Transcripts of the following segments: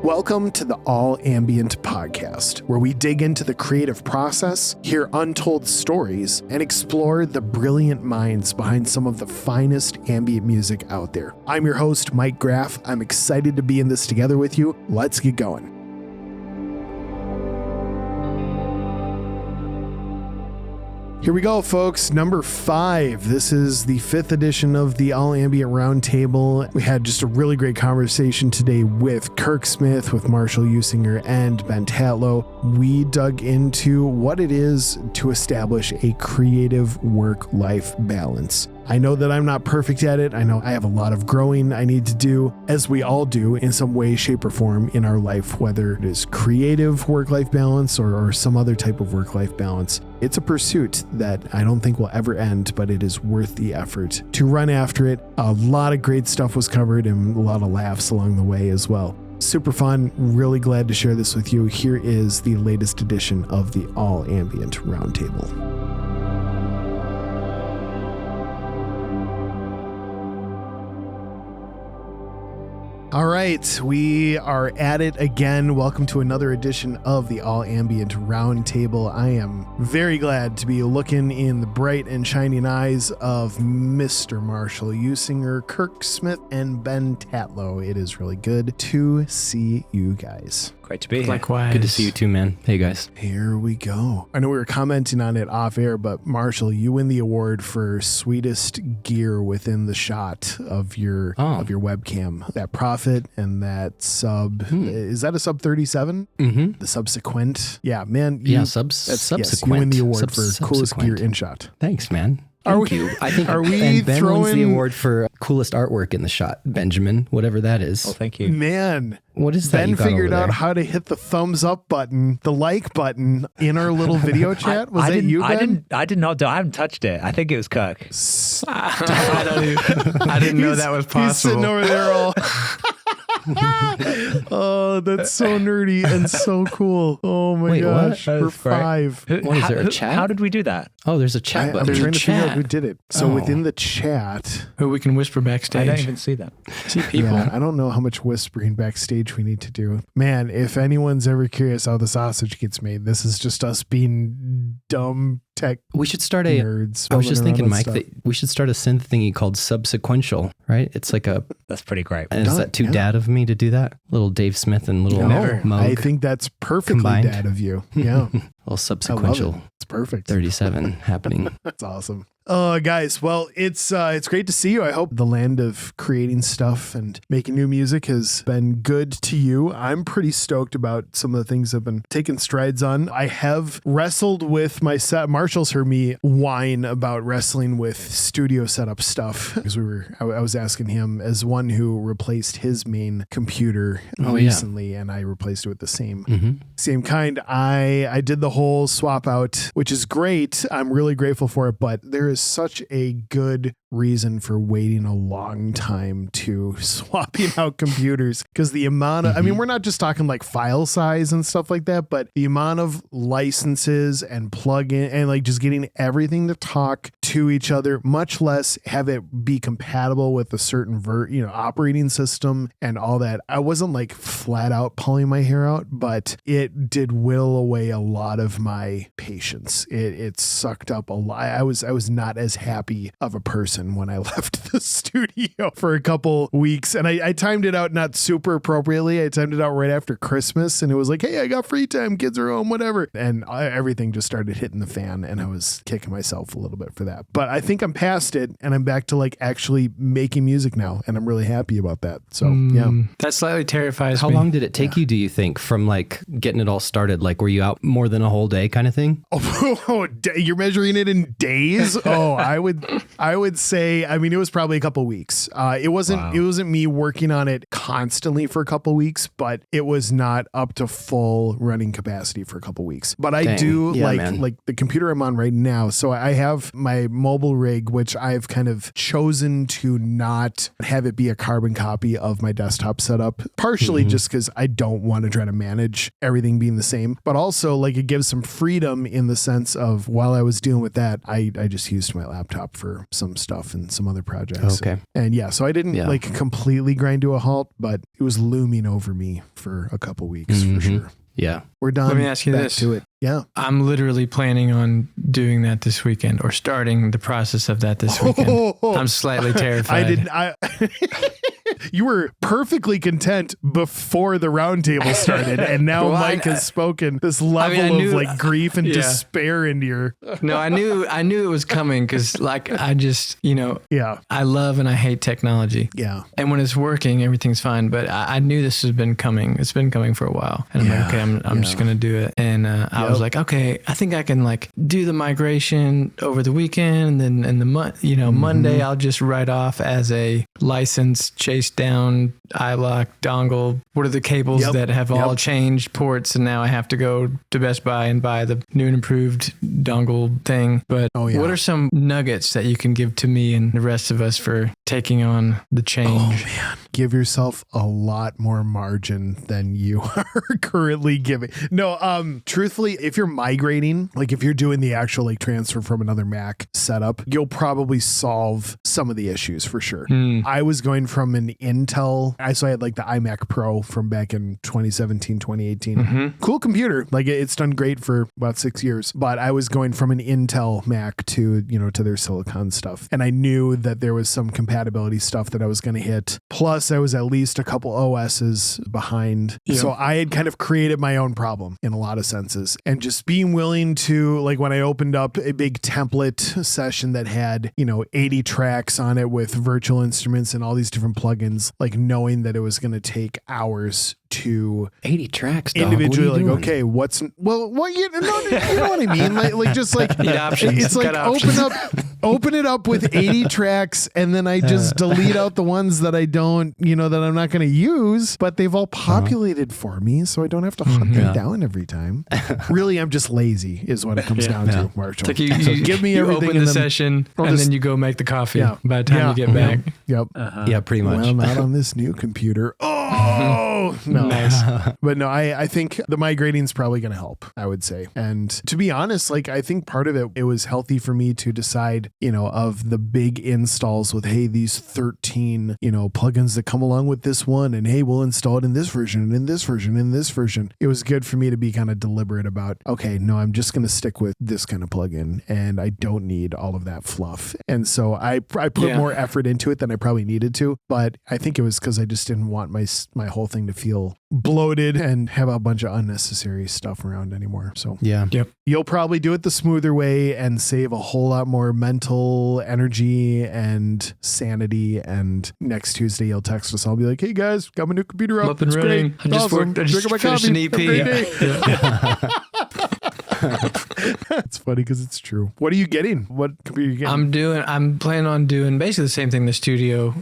Welcome to the All Ambient podcast, where we dig into the creative process, hear untold stories, and explore the brilliant minds behind some of the finest ambient music out there. I'm your host, Mike Graff. I'm excited to be in this together with you. Let's get going. Here we go, folks. Number 5. This is the 5th edition of the All Ambient Roundtable. We had just a really great conversation today with Kirk Smith, with Marshall Usinger, and Ben Tatlow. We dug into what it is to establish a creative work-life balance. I know that I'm not perfect at it. I know I have a lot of growing I need to do, as we all do in some way, shape, or form in our life, whether it is creative work-life balance or some other type of work-life balance. It's a pursuit that I don't think will ever end, but it is worth the effort to run after it. A lot of great stuff was covered and a lot of laughs along the way as well. Super fun. Really glad to share this with you. Here is the latest edition of the All Ambient Roundtable. All right, we are at it again. Welcome to another edition of the All Ambient Roundtable. I am very glad to be looking in the bright and shining eyes of Mr. Marshall Usinger, Kirk Smith, and Ben Tatlow. It is really good to see you guys. Great to be here. Likewise. Good to see you too, man. Hey, guys. Here we go. I know we were commenting on it off air, but Marshall, you win the award for sweetest gear within the shot of your webcam. That Prophet and that sub. Is that a sub 37? Mm-hmm. The subsequent. Yeah, man. Subsequent. Yes, you win the award for coolest gear in shot. Thanks, man. Thank you. I think are we and Ben throwing wins the award for coolest artwork in the shot, Benjamin, whatever that is. Oh, thank you. Man. What is that? Ben figured out how to hit the thumbs up button, the like button in our little video chat. Was that you, Ben? I did not do. I haven't touched it. I think it was Kirk. I didn't know that was possible. He's sitting over there all. Oh, that's so nerdy and so cool. Oh my gosh. What? We're 5. What, is there a chat? How did we do that? Oh, there's a chat button. I'm trying to figure out Chat. who did it. So within the chat, Who we can whisper backstage. I don't even see that. see people. yeah, I don't know how much whispering backstage we need to do. Man, if anyone's ever curious how the sausage gets made, this is just us being dumb tech We should start nerds. I was just fumbling thinking, around Mike, with that we should start a synth thingy called subsequential, right? It's like a. That's pretty great. And is that too dad of me to do that? Little Dave Smith and little stuff. Moog I think that's perfectly combined. dad of you. Yeah. Little subsequential. It's perfect. 37 happening. That's awesome. Guys, well, it's great to see you. I hope the land of creating stuff and making new music has been good to you. I'm pretty stoked about some of the things I've been taking strides on. I have wrestled with my set. Marshall's heard me whine about wrestling with studio setup stuff because I was asking him, as one who replaced his main computer recently, and I replaced it with the same kind. I did the whole swap out, which is great. I'm really grateful for it, but there is such a good reason for waiting a long time to swapping out computers, because the amount of, I mean, we're not just talking like file size and stuff like that, but the amount of licenses and plugin and like just getting everything to talk to each other, much less have it be compatible with a certain operating system and all that. I wasn't like flat out pulling my hair out, but it did whittle away a lot of my patience. It sucked up a lot. I was not as happy of a person when I left the studio for a couple weeks, and I timed it out not super appropriately. I timed it out right after Christmas, and it was like, hey, I got free time, kids are home, whatever. And everything just started hitting the fan, and I was kicking myself a little bit for that. But I think I'm past it, and I'm back to like actually making music now, and I'm really happy about that. So yeah. That slightly terrifies How me. long did it take you, do you think, from like getting it all started? Like, were you out more than a whole day kind of thing? Oh, you're measuring it in days? Oh, I would say, I mean, it was probably a couple weeks. It wasn't me working on it constantly for a couple weeks, but it was not up to full running capacity for a couple weeks. But I like the computer I'm on right now. So I have my mobile rig, which I've kind of chosen to not have it be a carbon copy of my desktop setup, partially just because I don't want to try to manage everything being the same, but also like it gives some freedom in the sense of while I was dealing with that, I just used my laptop for some stuff stuff and some other projects. Okay. And yeah, so I didn't like completely grind to a halt, but it was looming over me for a couple weeks for sure. Yeah. We're done. Let me ask you Back this. to it. Yeah. I'm literally planning on doing that this weekend or starting the process of that this weekend. I'm slightly terrified. You were perfectly content before the roundtable started, and now Well, Mike has spoken this level of like grief and despair into your. No, I knew it was coming because like I just, I love and I hate technology. Yeah. And when it's working, everything's fine. But I knew this has been coming. It's been coming for a while. And I'm like, okay, I'm just going to do it. And I was like, okay, I think I can like do the migration over the weekend. And then Monday I'll just write off as a licensed chase down iLock dongle. What are the cables that have all changed ports? And now I have to go to Best Buy and buy the new and improved dongle thing. But what are some nuggets that you can give to me and the rest of us for taking on the change? Oh man, give yourself a lot more margin than you are currently giving. No, truthfully, if you're migrating, like if you're doing the actual like transfer from another Mac setup, you'll probably solve some of the issues for sure. I was going from an Intel, so I had like the iMac Pro from back in 2017, 2018. Cool computer. Like it's done great for about 6 years, but I was going from an Intel Mac to their Silicon stuff. And I knew that there was some compatibility stuff that I was going to hit. Plus I was at least a couple OSs behind. Yeah. So I had kind of created my own problem in a lot of senses, and just being willing to, like, when I opened up a big template session that had, 80 tracks on it with virtual instruments and all these different plugins, like knowing that it was going to take hours to 80 tracks dog. Individually, what like, okay, what you know what I mean? Like just like it's like open it up with 80 tracks, and then I just delete out the ones that I don't, that I'm not going to use, but they've all populated for me, so I don't have to hunt them down every time. Really, I'm just lazy, is what it comes down to, Marshall. It's like you give me everything. Open the session, and then you go make the coffee. By the time you get back, yeah, pretty much. Well, not on this new computer. Oh no. Nice. But no, I think the migrating is probably going to help, I would say. And to be honest, like, I think part of it was healthy for me to decide, of the big installs with, hey, these 13, plugins that come along with this one, and hey, we'll install it in this version and in this version and in this version. It was good for me to be kind of deliberate about, okay, no, I'm just going to stick with this kind of plugin, and I don't need all of that fluff. And so I put more effort into it than I probably needed to, but I think it was because I just didn't want my whole thing to feel bloated and have a bunch of unnecessary stuff around anymore. So you'll probably do it the smoother way and save a whole lot more mental energy and sanity. And next Tuesday you'll text us. I'll be like, hey guys, got my new computer up and running. I just finished an EP. It's funny because it's true. What are you getting? What computer are you getting? I'm planning on doing basically the same thing, the Studio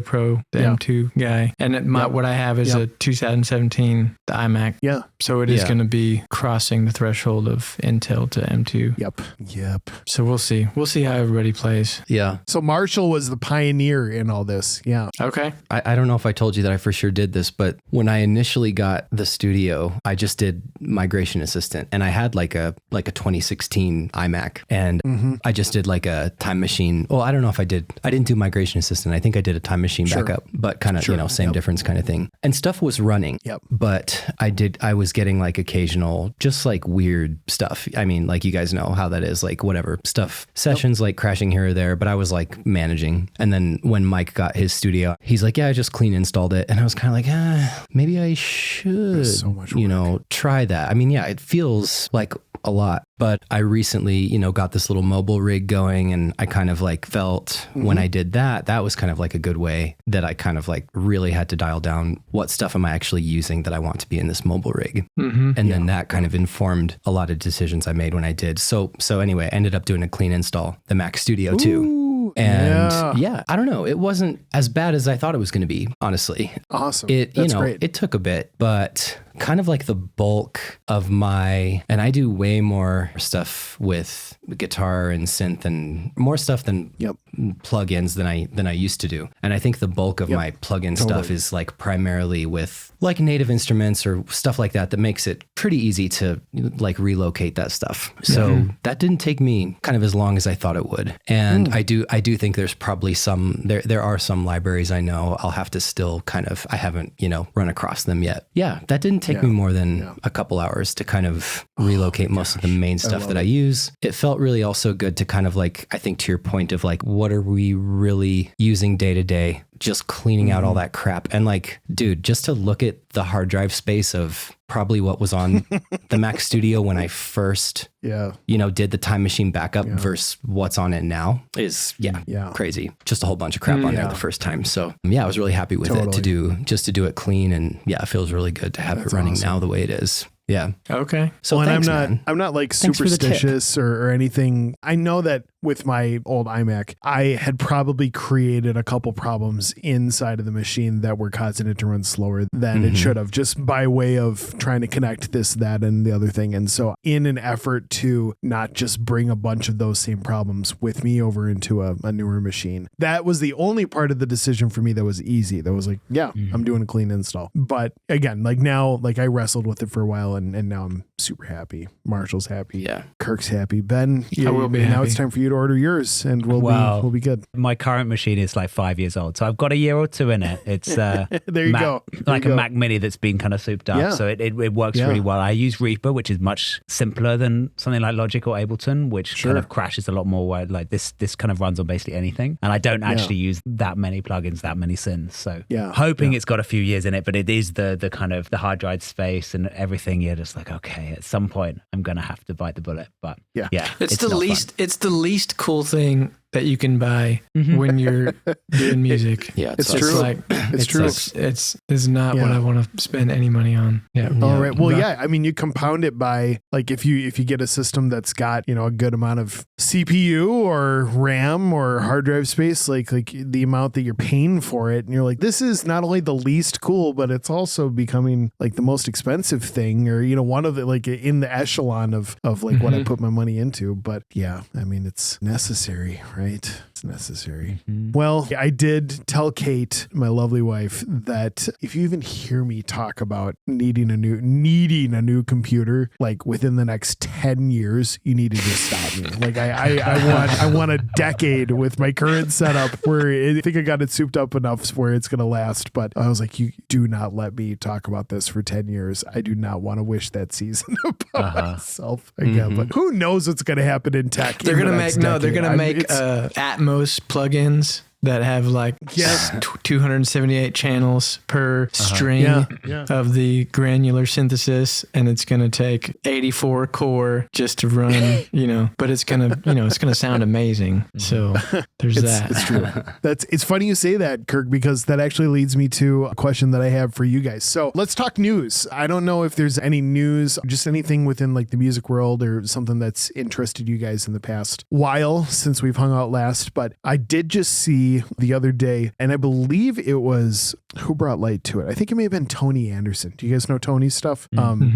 Pro, the M2 guy. And what I have is a 2017, the iMac. Yeah. So it is going to be crossing the threshold of Intel to M2. Yep. So we'll see. We'll see how everybody plays. Yeah. So Marshall was the pioneer in all this. Yeah. Okay. I don't know if I told you that I for sure did this, but when I initially got the Studio, I just did Migration Assistant, and I had like a 2016 iMac, and I just did like a Time Machine. Well, I don't know if I didn't do Migration Assistant. I think I did a Time Machine backup, but kind of, same difference kind of thing. And stuff was running. Yep. But I was getting like occasional, just like weird stuff. I mean, like, you guys know how that is, like whatever stuff, sessions like crashing here or there, but I was like managing. And then when Mike got his Studio, he's like, yeah, I just clean installed it. And I was kind of like, maybe I should, so much work. Try that. I mean, yeah, it feels like a lot, but I recently, got this little mobile rig going, and I kind of like felt when I did that was kind of like a good way that I kind of like really had to dial down what stuff am I actually using that I want to be in this mobile rig. And then that kind of informed a lot of decisions I made when I did. So anyway, I ended up doing a clean install, the Mac Studio 2. And I don't know. It wasn't as bad as I thought it was going to be, honestly. Awesome. It, That's great. It took a bit, but kind of like the bulk of and I do way more stuff with guitar and synth and more stuff than plugins than I used to do. And I think the bulk of my plugin stuff is like primarily with like native instruments or stuff like that makes it pretty easy to like relocate that stuff. So that didn't take me kind of as long as I thought it would. And I do think there's probably there are some libraries I know I'll have to still kind of, I haven't, run across them yet. Yeah, that didn't take me more than a couple hours to kind of relocate most of the main stuff that I use. It felt really also good to kind of like, I think to your point of like, what are we really using day to day? Just cleaning out all that crap. And like, dude, just to look at the hard drive space of probably what was on the Mac Studio when I first, did the Time Machine backup versus what's on it now is crazy. Just a whole bunch of crap on there the first time. So I was really happy with it to do it clean. And it feels really good to have it running now the way it is. Yeah. Okay. So thanks, man. I'm not like superstitious or anything. I know that with my old iMac, I had probably created a couple problems inside of the machine that were causing it to run slower than it should have, just by way of trying to connect this, that, and the other thing. And so in an effort to not just bring a bunch of those same problems with me over into a newer machine, that was the only part of the decision for me that was easy. That was like, I'm doing a clean install. But again, like now, like I wrestled with it for a while and now I'm super happy. Marshall's happy. Yeah. Kirk's happy. Ben, I will be now happy. it's time for you to order yours and we'll be good. My current machine is like 5 years old, so I've got a year or two in it. It's there you go. Like a Mac Mini that's been kind of souped up, so it works really well. I use Reaper, which is much simpler than something like Logic or Ableton, which kind of crashes a lot more. Where like this kind of runs on basically anything, and I don't actually use that many plugins, that many synths. So hoping it's got a few years in it, but it is the kind of the hard drive space and everything. You're just like, okay, at some point I'm gonna have to bite the bullet. But it's the least fun. It's the least cool thing that you can buy when you're doing music. It's true. Like, it's true. It's not what I want to spend any money on. Yeah. All right. Well, I mean, you compound it by like if you get a system that's got a good amount of CPU or RAM or hard drive space, like the amount that you're paying for it, and you're like, this is not only the least cool, but it's also becoming like the most expensive thing, or one of the like in the echelon of like what I put my money into. But I mean, it's necessary, right? It's necessary. Well, I did tell Kate, my lovely wife, that if you even hear me talk about needing a new computer, like within the next 10 years, you need to just stop me. Like I want a decade with my current setup where I think I got it souped up enough where it's going to last. But I was like, you do not let me talk about this for 10 years. I do not want to wish that season about myself again. But who knows what's going to happen in tech? They're going to make Atmos plugins that have like 278 channels per string of the granular synthesis, and it's going to take 84 core just to run, but it's going to sound amazing. So there's that. It's true. It's funny you say that, Kirk, because that actually leads me to a question that I have for you guys. So let's talk news. I don't know if there's any news, just anything within like the music world or something that's interested you guys in the past while since we've hung out last, but I did just see the other day, and I believe it was who brought light to it. I think it may have been Tony Anderson. Do you guys know Tony's stuff?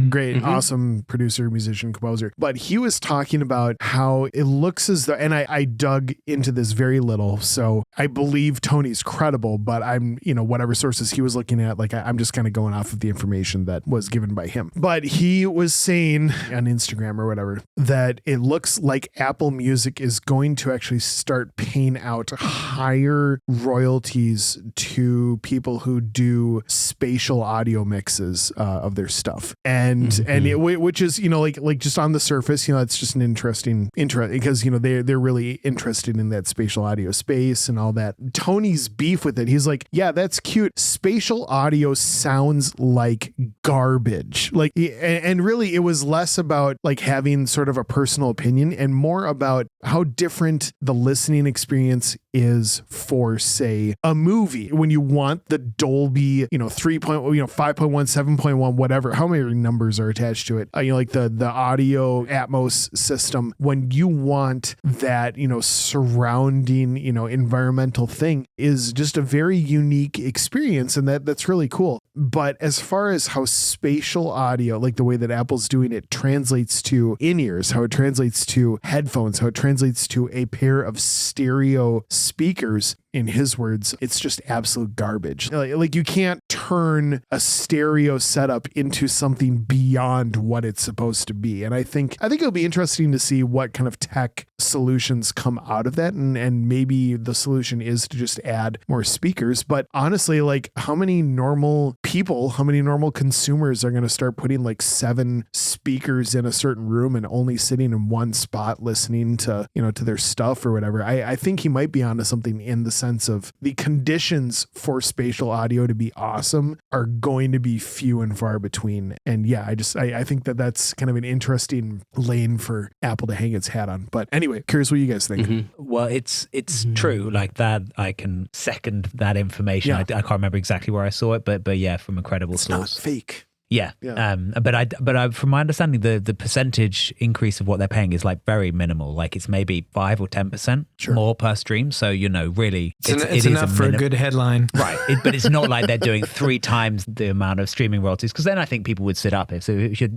Great, awesome producer, musician, composer. But he was talking about how it looks as though, and I dug into this very little, so I believe Tony's credible, but I'm, whatever sources he was looking at, like I'm just kind of going off of the information that was given by him. But he was saying on Instagram or whatever that it looks like Apple Music is going to actually start paying out higher royalties to people who do spatial audio mixes of their stuff, and which is like just on the surface, it's just an interesting because they're really interested in that spatial audio space and all that. Tony's beef with it, he's like, yeah, that's cute. Spatial audio sounds like garbage. Like, and really, it was less about like having sort of a personal opinion and more about how different the listening experience is for, say, a movie. When you want the Dolby, 3.0, 5.1, 7.1, whatever, how many numbers are attached to it? Like the audio Atmos system, when you want that, surrounding, environmental thing is just a very unique experience. And that's really cool. But as far as how spatial audio, like the way that Apple's doing it, translates to in-ears, how it translates to headphones, how it translates to a pair of stereo speakers, in his words, it's just absolute garbage. Like you can't turn a stereo setup into something beyond what it's supposed to be. And I think it'll be interesting to see what kind of tech solutions come out of that. And maybe the solution is to just add more speakers. But honestly, like how many normal consumers are going to start putting like 7 speakers in a certain room and only sitting in one spot listening to, to their stuff or whatever? I think he might be onto something in the sense of the conditions for spatial audio to be awesome are going to be few and far between. And yeah, I think that's kind of an interesting lane for Apple to hang its hat on. But anyway, curious what you guys think. Mm-hmm. Well, it's true. Like that, I can second that information. Yeah. I can't remember exactly where I saw it, but yeah, from a credible source. Not fake. Yeah. But from my understanding, the percentage increase of what they're paying is like very minimal. Like it's maybe 5 or 10% more per stream. So, really, it's enough for a good headline. Right. But it's not like they're doing 3 times the amount of streaming royalties, because then I think people would sit up. So if you're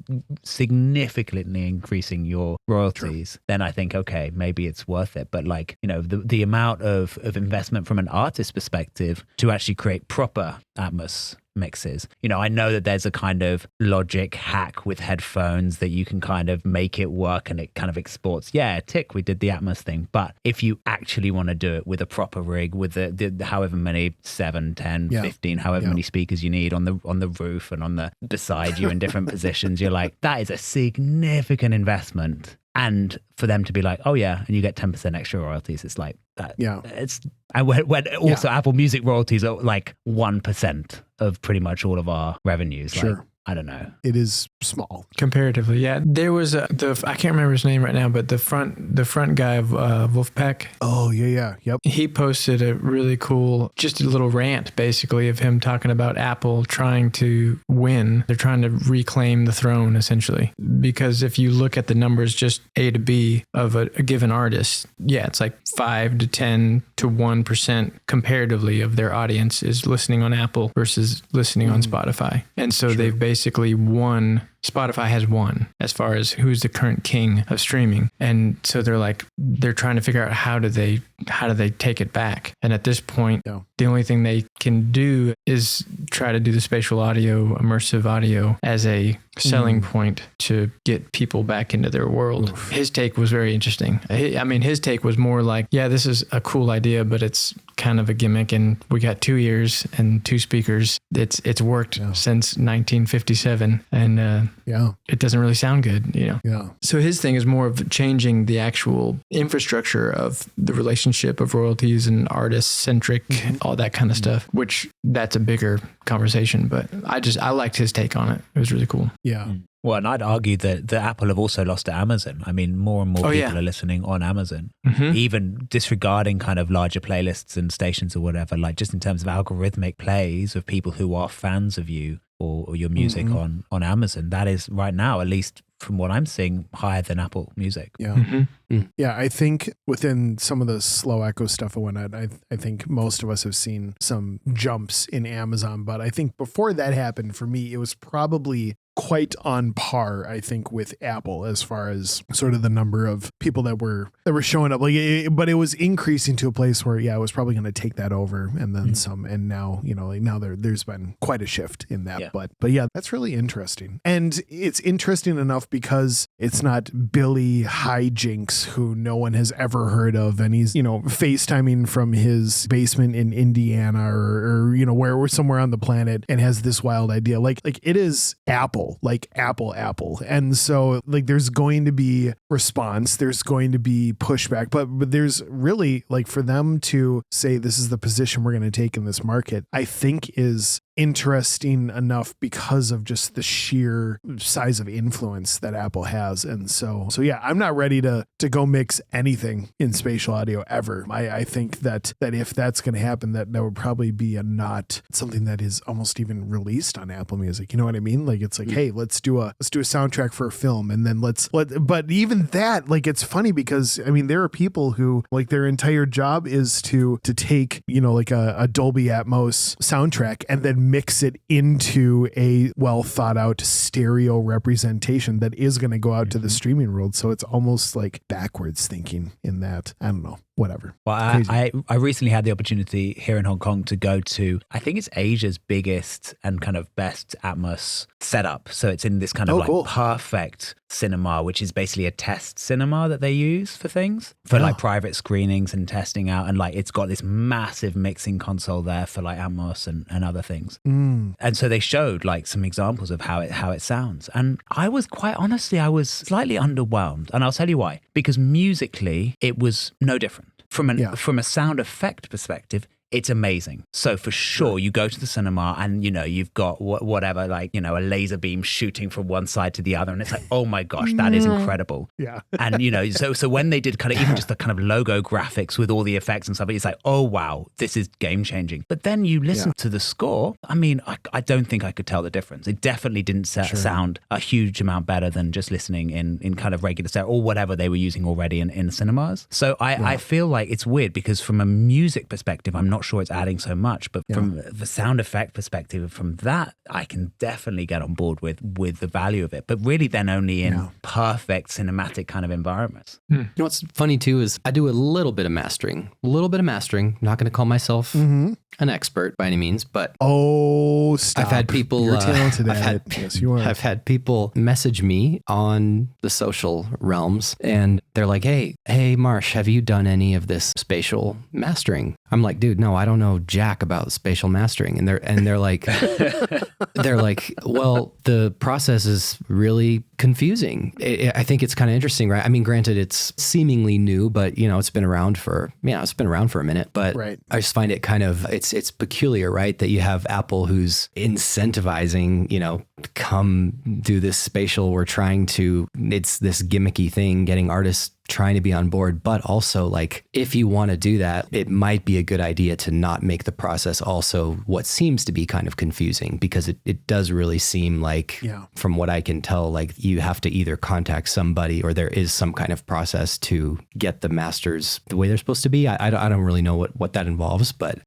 significantly increasing your royalties, then I think, okay, maybe it's worth it. But like, the amount of investment from an artist perspective to actually create proper Atmos mixes. I know that there's a kind of Logic hack with headphones that you can kind of make it work and it kind of exports. Yeah, tick, we did the Atmos thing. But if you actually want to do it with a proper rig, with the however many 7, 10, 15, however many speakers you need on the roof and on the beside you in different positions, you're like, that is a significant investment. And for them to be like, oh yeah, and you get 10% extra royalties, it's like that. Yeah. And when also Apple Music royalties are like 1% of pretty much all of our revenues. Sure. Like, I don't know. It is small comparatively. Yeah, there was I can't remember his name right now, but the front guy of Wolfpack. Oh yeah, yep. He posted a really cool, just a little rant basically of him talking about Apple trying to win. They're trying to reclaim the throne essentially, because if you look at the numbers, just A to B of a given artist, yeah, it's like 5 to 10 to 1% comparatively of their audience is listening on Apple versus listening on Spotify, and so they've basically won. Spotify has won as far as who's the current king of streaming. And so they're trying to figure out how do they take it back. And at this point, the only thing they can do is try to do the spatial audio, immersive audio as a selling point to get people back into their world. Oof. His take was very interesting. His take was more like, yeah, this is a cool idea, but it's kind of a gimmick, and we got 2 ears and 2 speakers. It's worked since 1957, and it doesn't really sound good, Yeah. So his thing is more of changing the actual infrastructure of the relationship of royalties and artist centric, all that kind of stuff, which that's a bigger conversation. But I liked his take on it. It was really cool. Yeah. Well, and I'd argue that Apple have also lost to Amazon. I mean, more and more people are listening on Amazon, even disregarding kind of larger playlists and stations or whatever, like just in terms of algorithmic plays of people who are fans of you or your music on Amazon. That is right now, at least from what I'm seeing, higher than Apple Music. Yeah. Yeah, I think within some of the slow echo stuff and whatnot, I think most of us have seen some jumps in Amazon. But I think before that happened, for me, it was probably quite on par, I think, with Apple as far as sort of the number of people that were showing up. But it was increasing to a place where, it was probably going to take that over and then some. And now, now there's been quite a shift in that. Yeah. But yeah, that's really interesting. And it's interesting enough because it's not Billy Hijinks, who no one has ever heard of, and he's FaceTiming from his basement in Indiana or where we're somewhere on the planet and has this wild idea. Like it is Apple. And so there's going to be response, there's going to be pushback, but there's really for them to say this is the position we're going to take in this market, I think is interesting enough because of just the sheer size of influence that Apple has. And so yeah, I'm not ready to go mix anything in spatial audio ever. I think that if that's going to happen, that would probably be not something that is almost even released on Apple Music. You know what I mean? It's hey, let's do a soundtrack for a film, and then but even that, it's funny because there are people who their entire job is to take a Dolby Atmos soundtrack and then mix it into a well thought out stereo representation that is going to go out to the streaming world. So it's almost like backwards thinking in that. I don't know. Whatever. Well, I recently had the opportunity here in Hong Kong to go to, I think it's Asia's biggest and kind of best Atmos setup. So it's in this kind of cool. perfect cinema, which is basically a test cinema that they use for things, for like private screenings and testing out. And like, it's got this massive mixing console there for like Atmos and other things. And so they showed like some examples of how it sounds. And I was I was slightly underwhelmed. And I'll tell you why. Because musically, it was no different. From a sound effect perspective, it's amazing. So for sure, you go to the cinema and, you've got whatever, like, a laser beam shooting from one side to the other. And it's like, oh my gosh, that is incredible. Yeah. And, so when they did kind of even just the kind of logo graphics with all the effects and stuff, it's like, oh, wow, this is game changing. But then you listen to the score. I mean, I don't think I could tell the difference. It definitely didn't sound a huge amount better than just listening in kind of regular stereo or whatever they were using already in cinemas. So I feel like it's weird because from a music perspective, I'm not sure it's adding so much, but from the sound effect perspective, from that I can definitely get on board with the value of it, but really then only in perfect cinematic kind of environments. What's funny too is I do a little bit of mastering. I'm not going to call myself an expert by any means, but stop. I've had people You're talented at it. Yes, you are. I've had people message me on the social realms and they're like, hey Marsh, have you done any of this spatial mastering? I'm like, dude, no, I don't know jack about spatial mastering. And they're like, well, the process is really confusing. I think it's kind of interesting, right? I mean, granted, it's seemingly new, but it's been around for a minute. But I just find it kind of it's peculiar, right? That you have Apple who's incentivizing, come do this spatial. We're trying to. It's this gimmicky thing, getting artists trying to be on board, but also like if you want to do that, it might be a good idea to not make the process also what seems to be kind of confusing, because it does really seem like from what I can tell, like you have to either contact somebody or there is some kind of process to get the masters the way they're supposed to be. I don't really know what that involves, but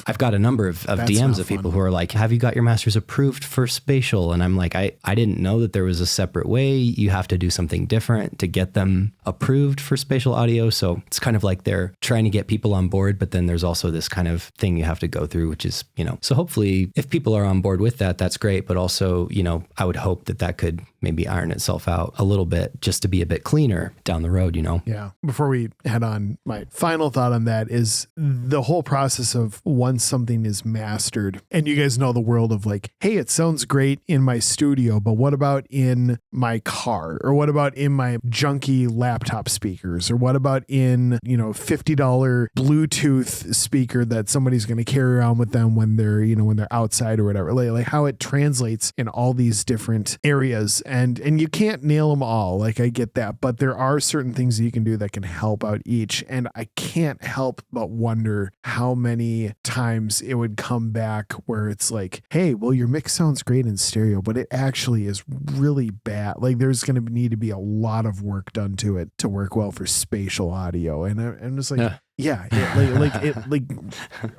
I've got a number of DMs of people who are like, have you got your masters approved for spatial? And I'm like, I didn't know that there was a separate way. You have to do something different to get them approved for spatial audio. So it's kind of like they're trying to get people on board, but then there's also this kind of thing you have to go through, which is, so hopefully if people are on board with that, that's great. But also, I would hope that could maybe iron itself out a little bit just to be a bit cleaner down the road, Yeah. Before we head on, my final thought on that is the whole process of once something is mastered, and you guys know the world of like, hey, it sounds great in my studio, but what about in my car? Or what about in my junky laptop speakers? Or what about in, $50 Bluetooth speaker that somebody's going to carry around with them when they're, when they're outside or whatever, like how it translates in all these different areas. And you can't nail them all. Like I get that, but there are certain things that you can do that can help out each. And I can't help but wonder how many times it would come back where it's like, hey, well, your mix sounds great in stereo, but it actually is really bad. Like there's going to need to be a lot of work done to it to work well for spatial audio. And I'm just like,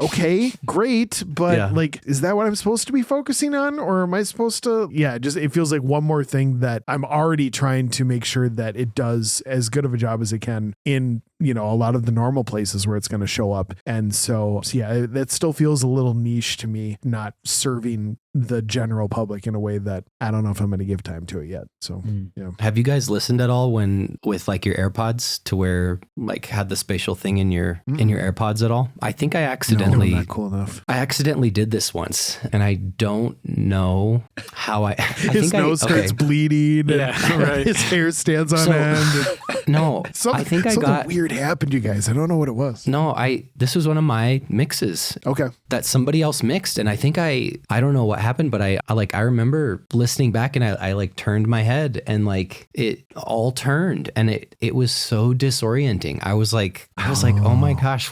okay, great. But like, is that what I'm supposed to be focusing on? Or am I supposed to, it feels like one more thing that I'm already trying to make sure that it does as good of a job as it can in, a lot of the normal places where it's going to show up. And so that still feels a little niche to me, not serving the general public in a way that I don't know if I'm going to give time to it yet. So, Have you guys listened at all with like your AirPods to where like had the spatial thing in your AirPods at all? I think I accidentally, not cool enough. I accidentally did this once and I don't know how his nose starts bleeding. And his hair stands on end. No, I think I got weird happened, you guys. I don't know what it was. No, this was one of my mixes. Okay. That somebody else mixed. And I think I don't know what happened, but I remember listening back and I like turned my head and like it all turned and it was so disorienting. I was like, oh my gosh,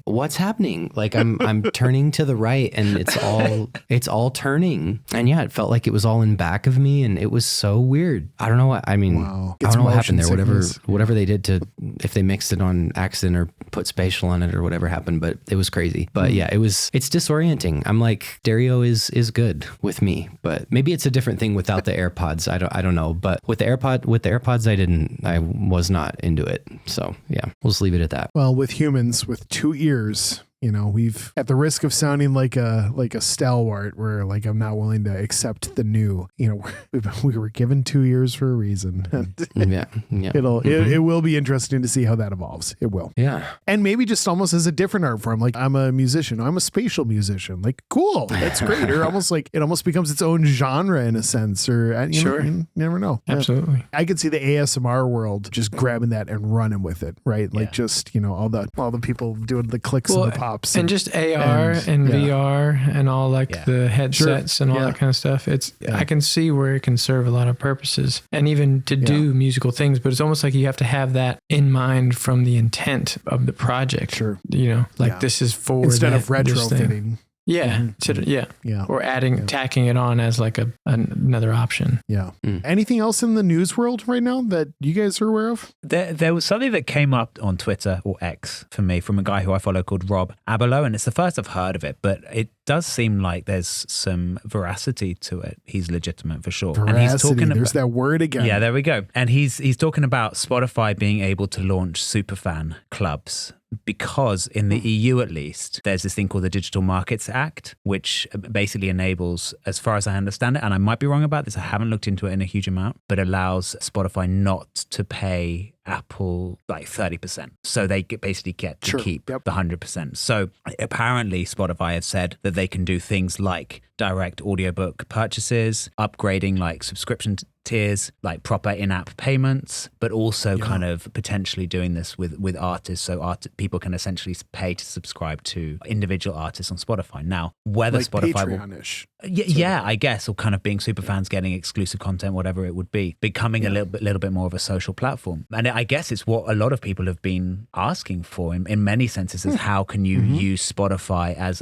what's happening? Like I'm turning to the right and it's all turning. And it felt like it was all in back of me and it was so weird. I don't know what, I mean, I don't know what happened there, whatever. whatever they did to, if they mixed it on accident or put spatial on it or whatever happened, but it was crazy. But yeah, it's disorienting. I'm like, stereo is good with me, but maybe it's a different thing without the AirPods. I don't know, but with the AirPods, I was not into it. So yeah, we'll just leave it at that. Well, with humans with 2 ears, we've, at the risk of sounding like a stalwart, where like I'm not willing to accept the new. We were given 2 ears for a reason. Yeah. It will be interesting to see how that evolves. It will. Yeah. And maybe just almost as a different art form. Like, I'm a musician. I'm a spatial musician. Like, cool. That's great. Or almost like it almost becomes its own genre in a sense. Or sure. You never know. Absolutely. Yeah. I could see the ASMR world just grabbing that and running with it. Right. Like just all the people doing the clicks and the pops. And just AR and VR and all the headsets and all that kind of stuff. I can see where it can serve a lot of purposes and even to do musical things, but it's almost like you have to have that in mind from the intent of the project. Sure. This is for instead of retrofitting. Yeah. Or tacking it on as like another option. Yeah. Anything else in the news world right now that you guys are aware of? There was something that came up on Twitter or X for me from a guy who I follow called Rob Abelo, and it's the first I've heard of it, but it does seem like there's some veracity to it. He's legitimate for sure. Veracity. And he's talking there's that word again. Yeah, there we go. And he's talking about Spotify being able to launch superfan clubs. Because in the EU, at least, there's this thing called the Digital Markets Act, which basically enables, as far as I understand it, and I might be wrong about this, I haven't looked into it in a huge amount, but allows Spotify not to pay Apple like 30%. So they basically get to keep the 100%. So apparently Spotify have said that they can do things like direct audiobook purchases, upgrading like subscription tiers, like proper in-app payments, but also kind of potentially doing this with artists. So people can essentially pay to subscribe to individual artists on Spotify. Now, whether like Spotify Patreon-ish. Yeah, I guess, or kind of being super fans, getting exclusive content, whatever it would be, becoming a little bit more of a social platform. And I guess it's what a lot of people have been asking for in many senses, is how can you use Spotify as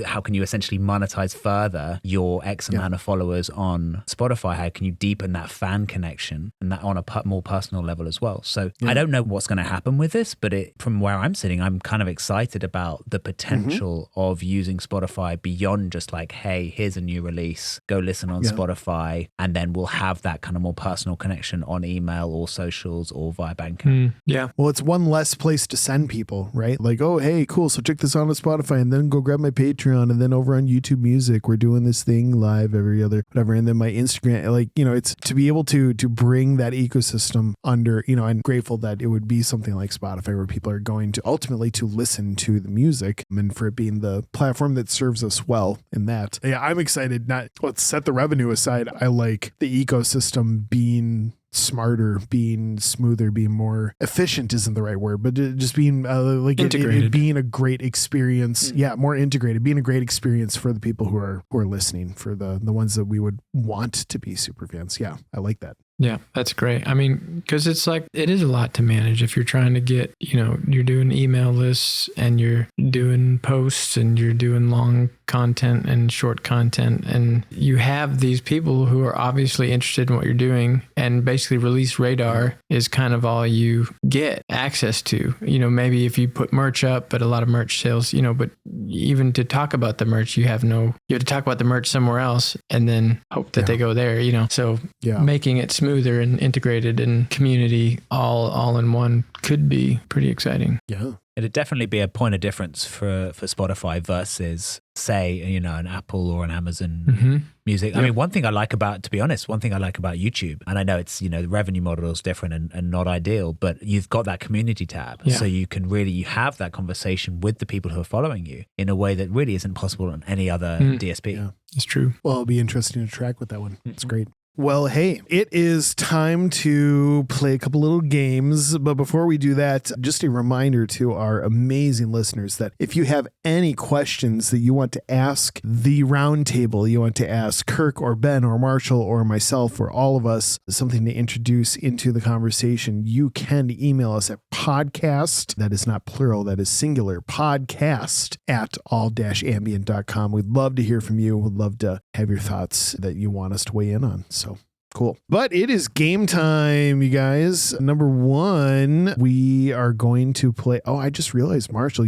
how can you essentially monetize further your X amount of followers on Spotify? How can you deepen that fan connection and that on a more personal level as well? So I don't know what's going to happen with this, but from where I'm sitting, I'm kind of excited about the potential of using Spotify beyond just like, hey, here's a new release, go listen on Spotify, and then we'll have that kind of more personal connection on email or socials or via banking. Well, it's one less place to send people, right? Like, oh, hey, cool, so check this out on Spotify, and then go grab my Patreon, and then over on YouTube Music, we're doing this thing live every other whatever, and then my Instagram, like, it's to be able to bring that ecosystem under, I'm grateful that it would be something like Spotify where people are going to ultimately to listen to the music, and for it being the platform that serves us well in that. Yeah, I'm excited. Let's set the revenue aside. I like the ecosystem being smarter, being smoother, being more efficient isn't the right word, but just being integrated, being a great experience. Yeah, more integrated, being a great experience for the people who are listening, for the ones that we would want to be super fans. Yeah, I like that. Yeah, that's great. I mean, because it's like, it is a lot to manage if you're trying to get, you're doing email lists and you're doing posts and you're doing long content and short content, and you have these people who are obviously interested in what you're doing, and basically Release Radar is kind of all you get access to. Maybe if you put merch up, but a lot of merch sales, but even to talk about the merch, you have to talk about the merch somewhere else and then hope that they go there, so making it smoother and integrated and community all in one could be pretty exciting. Yeah. It'd definitely be a point of difference for Spotify versus, say, an Apple or an Amazon Music. I mean, one thing I like about YouTube, and I know it's, the revenue model is different and not ideal, but you've got that community tab. So you can you have that conversation with the people who are following you in a way that really isn't possible on any other DSP. Yeah, it's true. Well, it'll be interesting to track with that one. It's great. Well, hey, it is time to play a couple little games. But before we do that, just a reminder to our amazing listeners that if you have any questions that you want to ask the Roundtable, you want to ask Kirk or Ben or Marshall or myself or all of us, something to introduce into the conversation, you can email us at podcast, that is not plural, that is singular, podcast at all-ambient.com. We'd love to hear from you. We'd love to have your thoughts that you want us to weigh in on. So Cool. But it is game time, you guys. Number one, we are going to play. Oh, I just realized, Marshall,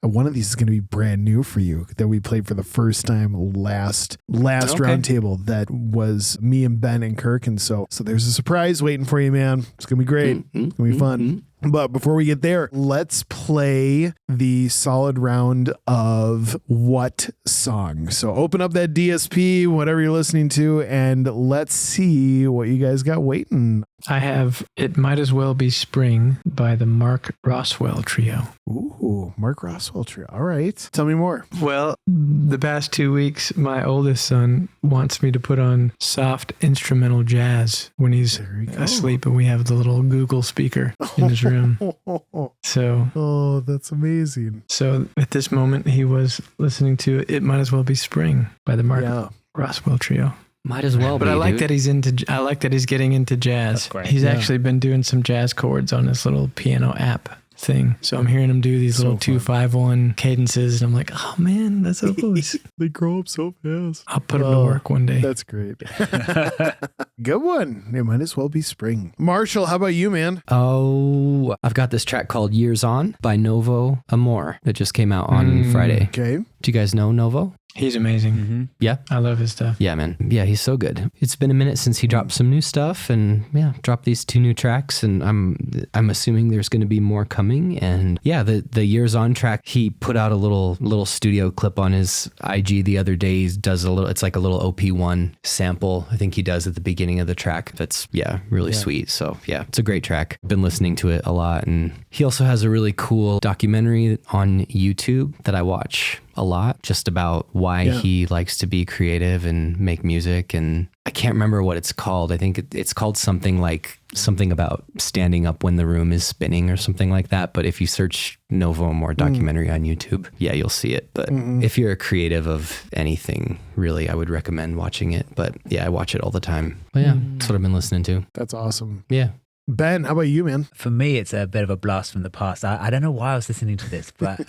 one of these is going to be brand new for you that we played for the first time last Roundtable. That was me and Ben and Kirk. And so there's a surprise waiting for you, man. It's going to be great. It's going to be fun. But before we get there, let's play the solid round of what song. So open up that DSP, whatever you're listening to, and let's see what you guys got waiting. I have It Might As Well Be Spring by the Mark Roswell Trio. Ooh, Mark Roswell Trio. All right. Tell me more. Well, the past 2 weeks, my oldest son wants me to put on soft instrumental jazz when he's asleep, and we have the little Google speaker in his room. So, that's amazing. So at this moment, he was listening to It Might As Well Be Spring by the Mark Roswell Trio. Might as well. But I like that he's getting into jazz. He's actually been doing some jazz chords on his little piano app thing. So I'm hearing him do these little 2-5-1 cadences, and I'm like, oh man, that's so cool. They grow up so fast. I'll put him to work one day. That's great. Good one. It might as well be spring. Marshall, how about you, man? Oh, I've got this track called Years On by Novo, Amor that just came out on Friday. Okay. Do you guys know Novo? He's amazing. Mm-hmm. Yeah. I love his stuff. Yeah, man. Yeah, he's so good. It's been a minute since he dropped some new stuff, and dropped these 2 new tracks, and I'm assuming there's going to be more coming. And yeah, the Years On track, he put out a little studio clip on his IG the other day. He does it's like a little OP1 sample. I think he does at the beginning of the track. That's really sweet. So yeah, it's a great track. Been listening to it a lot. And he also has a really cool documentary on YouTube that I watch a lot, just about why he likes to be creative and make music. And I can't remember what it's called. I think it's called something about standing up when the room is spinning or something like that. But if you search Novo Amor documentary on YouTube, you'll see it. But if you're a creative of anything, really, I would recommend watching it. But I watch it all the time. But that's what I've been listening to. That's awesome. Yeah. Ben, how about you, man? For me, it's a bit of a blast from the past. I don't know why I was listening to this, but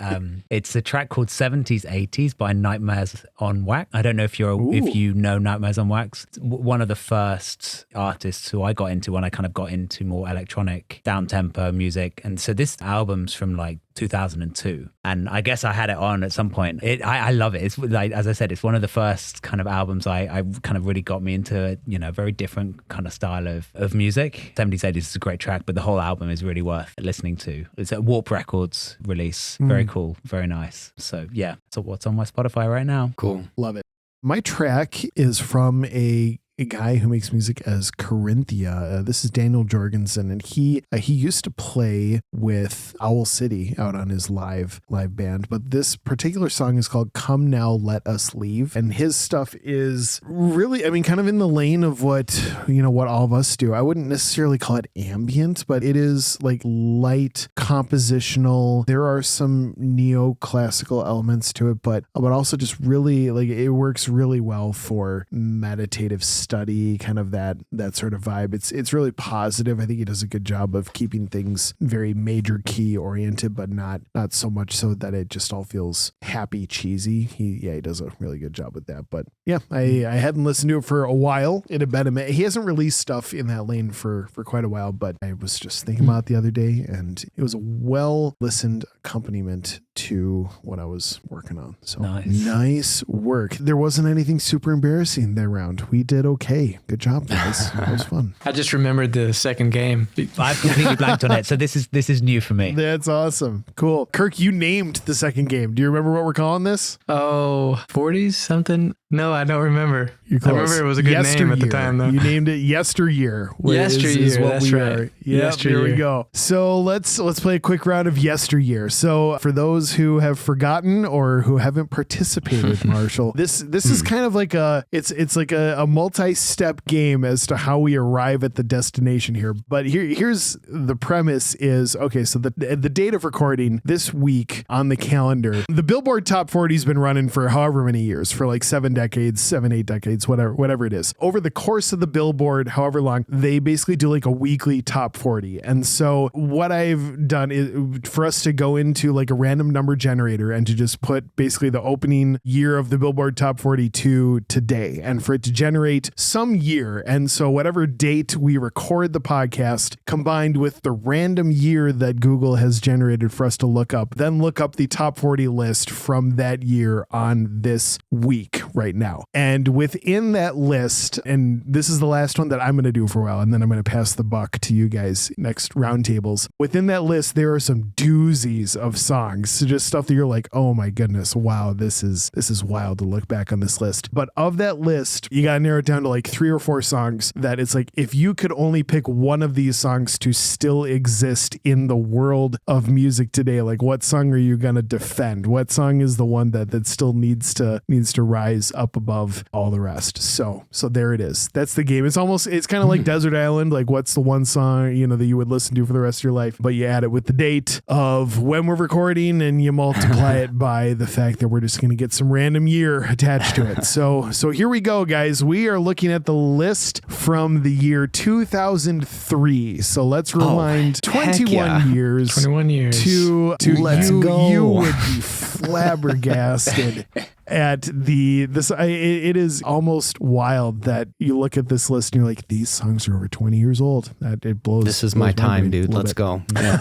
it's a track called 70s 80s by Nightmares on Wax. I don't know if you know Nightmares on Wax. It's one of the first artists who I got into when I kind of got into more electronic down-tempo music. And so this album's from like 2002, and I guess I had it on at some point. I love it. It's like, as I said, it's one of the first kind of albums I kind of really got me into a very different kind of style of music. 70s 80s is a great track, but the whole album is really worth listening to. It's a Warp Records release. Very cool, very nice. So yeah, so what's on my Spotify right now. Cool. Love it. My track is from a guy who makes music as Carinthia. This is Daniel Jorgensen, and he used to play with Owl City out on his live band. But this particular song is called "Come Now, Let Us Leave," and his stuff is really, kind of in the lane of what all of us do. I wouldn't necessarily call it ambient, but it is like light compositional. There are some neoclassical elements to it, but also just really like it works really well for meditative study, kind of that sort of vibe. It's really positive. I think he does a good job of keeping things very major key oriented, but not so much so that it just all feels happy cheesy. He does a really good job with that. But yeah, I hadn't listened to it for a while. It had been he hasn't released stuff in that lane for quite a while, but I was just thinking about it the other day, and it was a well listened accompaniment to what I was working on. So nice work. There wasn't anything super embarrassing that round. We did okay. Good job, guys. That was fun. I just remembered the second game. I've completely blanked on it. So this is new for me. That's awesome. Cool. Kirk, you named the second game. Do you remember what we're calling this? Oh, 40s something? No, I don't remember. I remember it was a good name at the time, though. You named it Yesteryear. Yesteryear, that's right. Yep, here we go. So let's play a quick round of Yesteryear. So for those who have forgotten or who haven't participated, Marshall, this is kind of like it's like a multi-step game as to how we arrive at the destination here. But here's the premise is, okay, so the date of recording this week on the calendar, the Billboard Top 40 has been running for however many years, for like 7 decades, 8 decades, whatever it is. Over the course of the Billboard, however long, they basically do like a weekly top 40. And so what I've done is for us to go into like a random number generator and to just put basically the opening year of the Billboard Top 40 to today, and for it to generate some year. And so whatever date we record the podcast combined with the random year that Google has generated for us to look up, then look up the top 40 list from that year on this week right now. And within that list, and this is the last one that I'm going to do for a while, and then I'm going to pass the buck to you guys next roundtables. Within that list, there are some doozies of songs, so just stuff that you're like, oh my goodness, wow, this is wild to look back on this list. But of that list, you got to narrow it down to like 3 or 4 songs that it's like, if you could only pick one of these songs to still exist in the world of music today, like what song are you going to defend? What song is the one that still needs to rise up above all the rest? So there it is. That's the game. It's kind of like Desert Island. Like, what's the one song, that you would listen to for the rest of your life, but you add it with the date of when we're recording and you multiply it by the fact that we're just going to get some random year attached to it. So here we go, guys. We are looking at the list from the year 2003. So let's rewind 21 years. 21 years. To Let's go. You would be flabbergasted at it is almost wild that you look at this list and you're like, these songs are over 20 years old. It blows. This is my time, dude. Let's go. Yeah.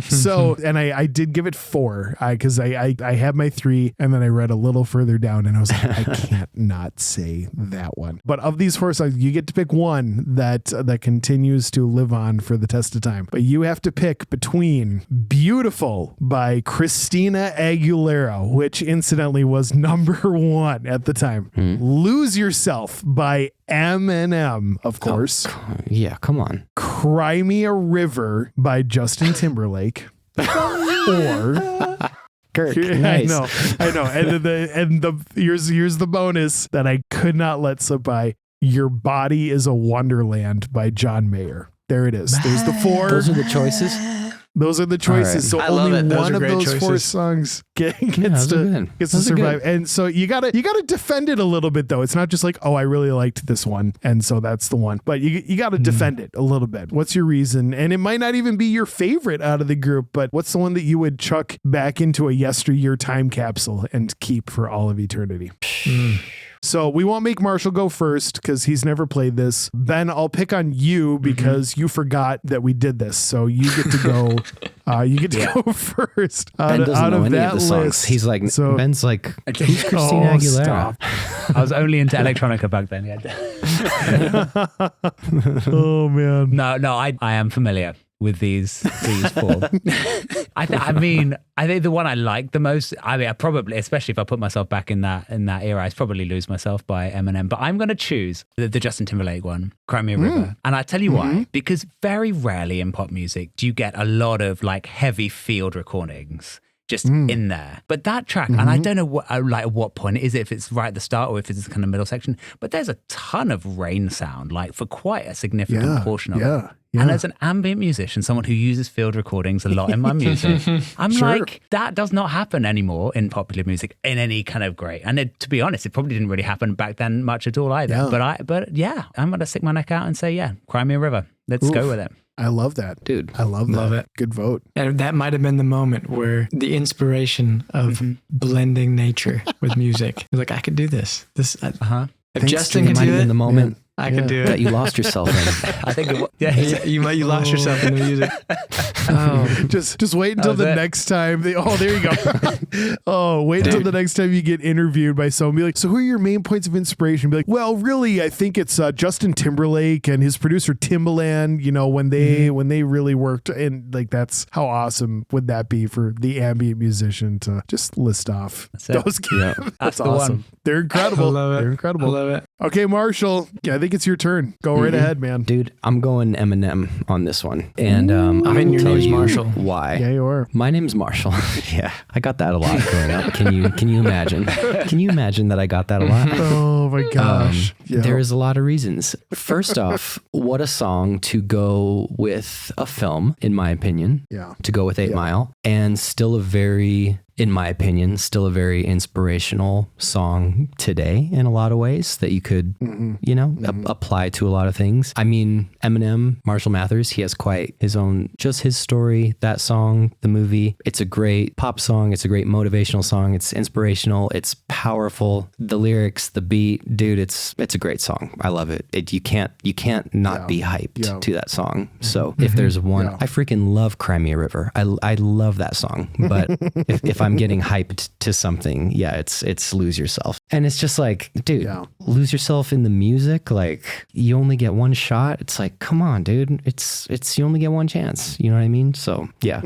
So, and I did give it 4 because I had my 3 and then I read a little further down and I was like, I can't not say that one. But of these 4 songs, you get to pick one that continues to live on for the test of time. But you have to pick between Beautiful by Christina Aguilera, which incidentally was number 1 at the time. Lose Yourself by Eminem, of course. Yeah, come on. Cry Me a River by Justin Timberlake. Or Kirk, nice. I know. And here's the bonus that I could not let slip by. Your Body is a Wonderland by John Mayer. There it is. There's the 4. Those are the choices. Those are the choices. Right. So only one of those 4 songs gets to survive. And so you gotta defend it a little bit though. It's not just like, oh, I really liked this one, and so that's the one. But you gotta defend it a little bit. What's your reason? And it might not even be your favorite out of the group, but what's the one that you would chuck back into a yesteryear time capsule and keep for all of eternity? So we won't make Marshall go first because he's never played this. Ben, I'll pick on you because you forgot that we did this. So you get to go. You get to go first. Ben doesn't know any of the songs. He's like, Ben's like, who's Christina Aguilera? I was only into electronica back then. Oh man. No, I am familiar with these 4. I think the one I like the most, I probably, especially if I put myself back in that era, I'd probably Lose Myself by Eminem. But I'm going to choose the Justin Timberlake one, Cry Me a River. And I tell you why, because very rarely in pop music do you get a lot of like heavy field recordings just in there. But that track, and I don't know at what point it is, if it's right at the start or if it's kind of middle section, but there's a ton of rain sound, like for quite a significant portion of it. Yeah. And as an ambient musician, someone who uses field recordings a lot in my music, I'm like, that does not happen anymore in popular music in any kind of great. And to be honest, it probably didn't really happen back then much at all either. Yeah. But I'm going to stick my neck out and say, Cry Me a River. Let's go with it. I love that, dude. I love it. Good vote. And that might have been the moment where the inspiration of blending nature with music. Like, I could do this. If Justin can do it, in the moment. I can do it. That you lost yourself in. I think you lost yourself in the music. Just wait until the next time. There you go. Wait until the next time you get interviewed by someone. Be like, so who are your main points of inspiration? Be like, well, really, I think it's Justin Timberlake and his producer Timbaland. When they really worked, and like that's how awesome would that be for the ambient musician to just list off those. Yeah, that's awesome. One. They're incredible. I love it. They're incredible. I love it. Okay, Marshall. I think it's your turn. Go right ahead, man. Dude, I'm going Eminem on this one. And I'm your name's Marshall. Why? Yeah, you are. My name's Marshall. Yeah, I got that a lot growing up. Can you imagine? Can you imagine that I got that a lot? Oh my gosh. There is a lot of reasons. First off, what a song to go with a film, in my opinion. Yeah. To go with 8 Mile, and still a very in my opinion, still a very inspirational song today in a lot of ways that you could, apply to a lot of things. I mean, Eminem, Marshall Mathers, he has quite his own, just his story, that song, the movie. It's a great pop song. It's a great motivational song. It's inspirational. It's powerful. The lyrics, the beat, dude, it's a great song. I love it. You can't not be hyped to that song. So if there's one, I freaking love Cry Me a River. I love that song. But if I'm getting hyped to something, it's Lose Yourself. And it's just like, dude, lose yourself in the music. Like, you only get one shot. It's like, come on, dude. It's you only get one chance. You know what I mean? So yeah,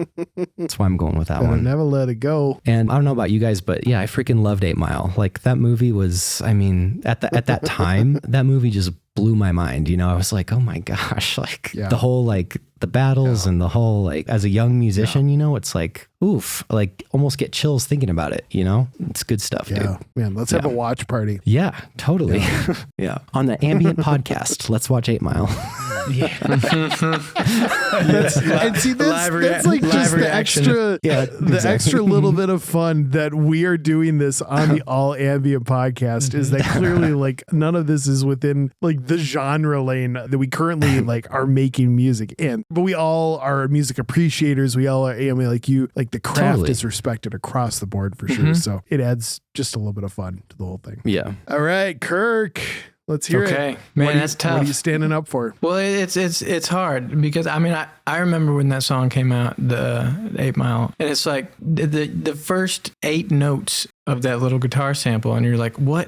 that's why I'm going with that one. Never let it go. And I don't know about you guys, but yeah, I freaking loved 8 Mile. Like, that movie was, I mean, at that time, that movie just blew my mind. I was like, oh my gosh, like the whole, like, the battles and the whole, like, as a young musician, it's like, oof, like, almost get chills thinking about it. It's good stuff, dude. Man, let's have a watch party. Yeah, totally. Yeah. On the Ambient podcast, let's watch 8 Mile. And see, that's like just the extra, extra little bit of fun that we are doing this on the All Ambient podcast is that clearly, like, none of this is within, like, the genre lane that we currently, like, are making music in. But we all are music appreciators. We all are, like you, like, the craft is respected across the board for sure. So it adds just a little bit of fun to the whole thing. Yeah. All right, Kirk. Let's hear it. Okay, man, that's tough. What are you standing up for? Well, it's hard because I mean I remember when that song came out, the 8 Mile, and it's like the first 8 notes of that little guitar sample, and you're like, what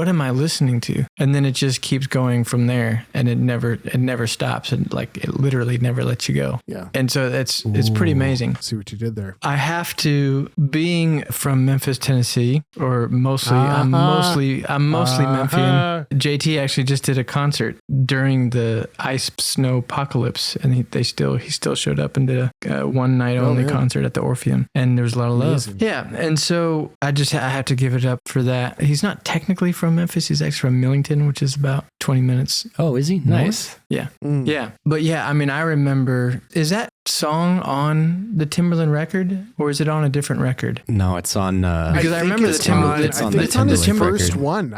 am I listening to? And then it just keeps going from there, and it never stops, and like it literally never lets you go. Yeah. And so it's pretty amazing. See what you did there. I have to, being from Memphis, Tennessee, or mostly I'm mostly Memphian. JT actually just did a concert during the ice snow apocalypse, and he still showed up and did a one night only concert at the Orpheum, and there was a lot of love. Amazing. Yeah, and so I have to give it up for that. He's not technically from Memphis. He's actually from Millington, which is about 20 minutes. Oh, is he? Nice. Yeah. Yeah. But yeah, I mean, I remember, is that song on the Timberland record or is it on a different record? No, it's on, because I remember the Timberland. It's on the first one.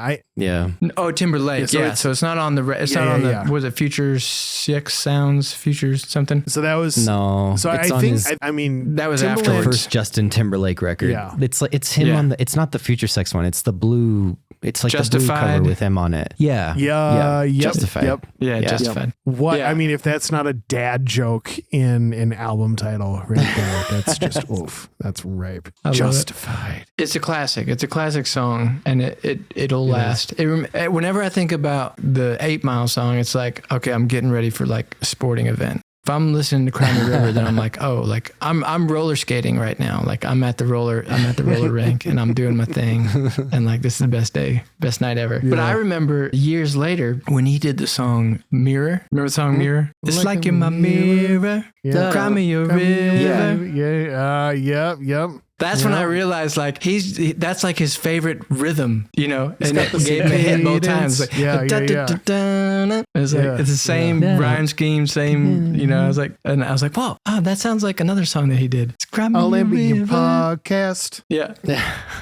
Oh, Timberlake. Yeah. So it's not on the, was it Future 6 Sounds, Futures something? So that was, no. So I think, I mean, that was after the first Justin Timberlake record. Yeah. It's him on the, it's not the Future Sex one. It's the blue. It's like Justified. The blue cover with him on it. Yeah. Justified. Yep. Yeah, Justified. What? Yeah. I mean, if that's not a dad joke in an album title right there, that's just oof. That's ripe. Justified. It's a classic. It's a classic song, and it'll last. Whenever I think about the 8 Mile song, it's like, okay, I'm getting ready for like a sporting event. If I'm listening to Cry Me a River, then I'm like, oh, like I'm roller skating right now. Like I'm at the roller rink and I'm doing my thing. And like, this is the best night ever. Yeah. But I remember years later when he did the song Mirror. Remember the song Mirror? It's like in my mirror. Yeah. Cry me a river. Yep. That's when I realized like that's like his favorite rhythm, and it gave me a hit both times. Like, it's like it's the same rhyme scheme, same, I was like, whoa, that sounds like another song that he did. It's All Ambient podcast. Yeah.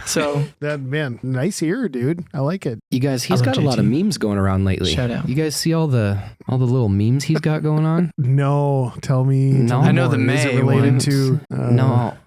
So that, man, nice ear, dude. I like it. You guys, he's got a lot of memes going around lately. Shout out. You guys see all the little memes he's got going on? No, tell me. No, I know the May is it related one. to. No.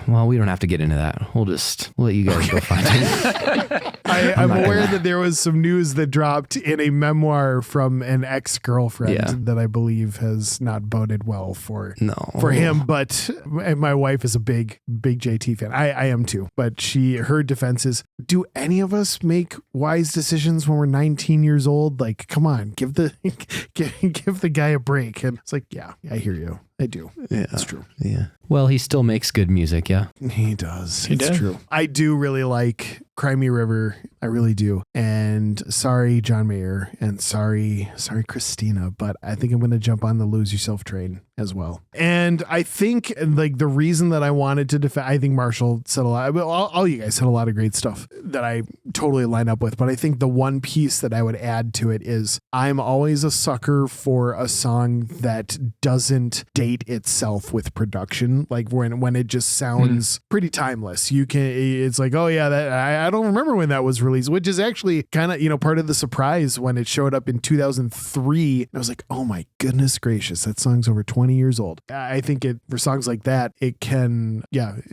Well, we don't have to get into that. We'll let you guys go find it. I'm aware that there was some news that dropped in a memoir from an ex-girlfriend that I believe has not boded well for him. But and my wife is a big JT fan. I am too. But her defense is, do any of us make wise decisions when we're 19 years old? Like, come on, give the guy a break. And it's like, yeah, I hear you. I do. Yeah, that's true. Yeah. Well, he still makes good music. Yeah, he does. It's true. I do really like Cry Me a River. I really do. And sorry, John Mayer, and sorry, Christina, but I think I'm going to jump on the Lose Yourself train as well. And I think like the reason that I wanted to defend, I think Marshall said a lot, all you guys said a lot of great stuff that I totally line up with. But I think the one piece that I would add to it is I'm always a sucker for a song that doesn't date itself with production. Like when it just sounds pretty timeless. It's like, oh yeah, that I don't remember when that was released, which is actually kind of, part of the surprise when it showed up in 2003. I was like, oh my goodness gracious, that song's over 20 years old. I think for songs like that, it can,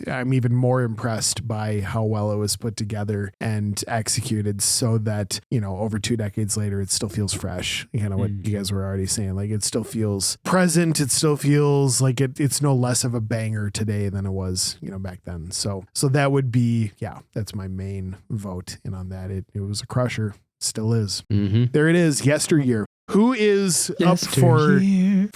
I'm even more impressed by how well it was put together and executed so that, over 2 decades later, it still feels fresh. What you guys were already saying, like it still feels present. It still feels like it's no less of a banger today than it was, back then. So that would be, that's my main vote in on that. It was a crusher. Still is. Mm-hmm. There it is. Yesteryear. Who is up for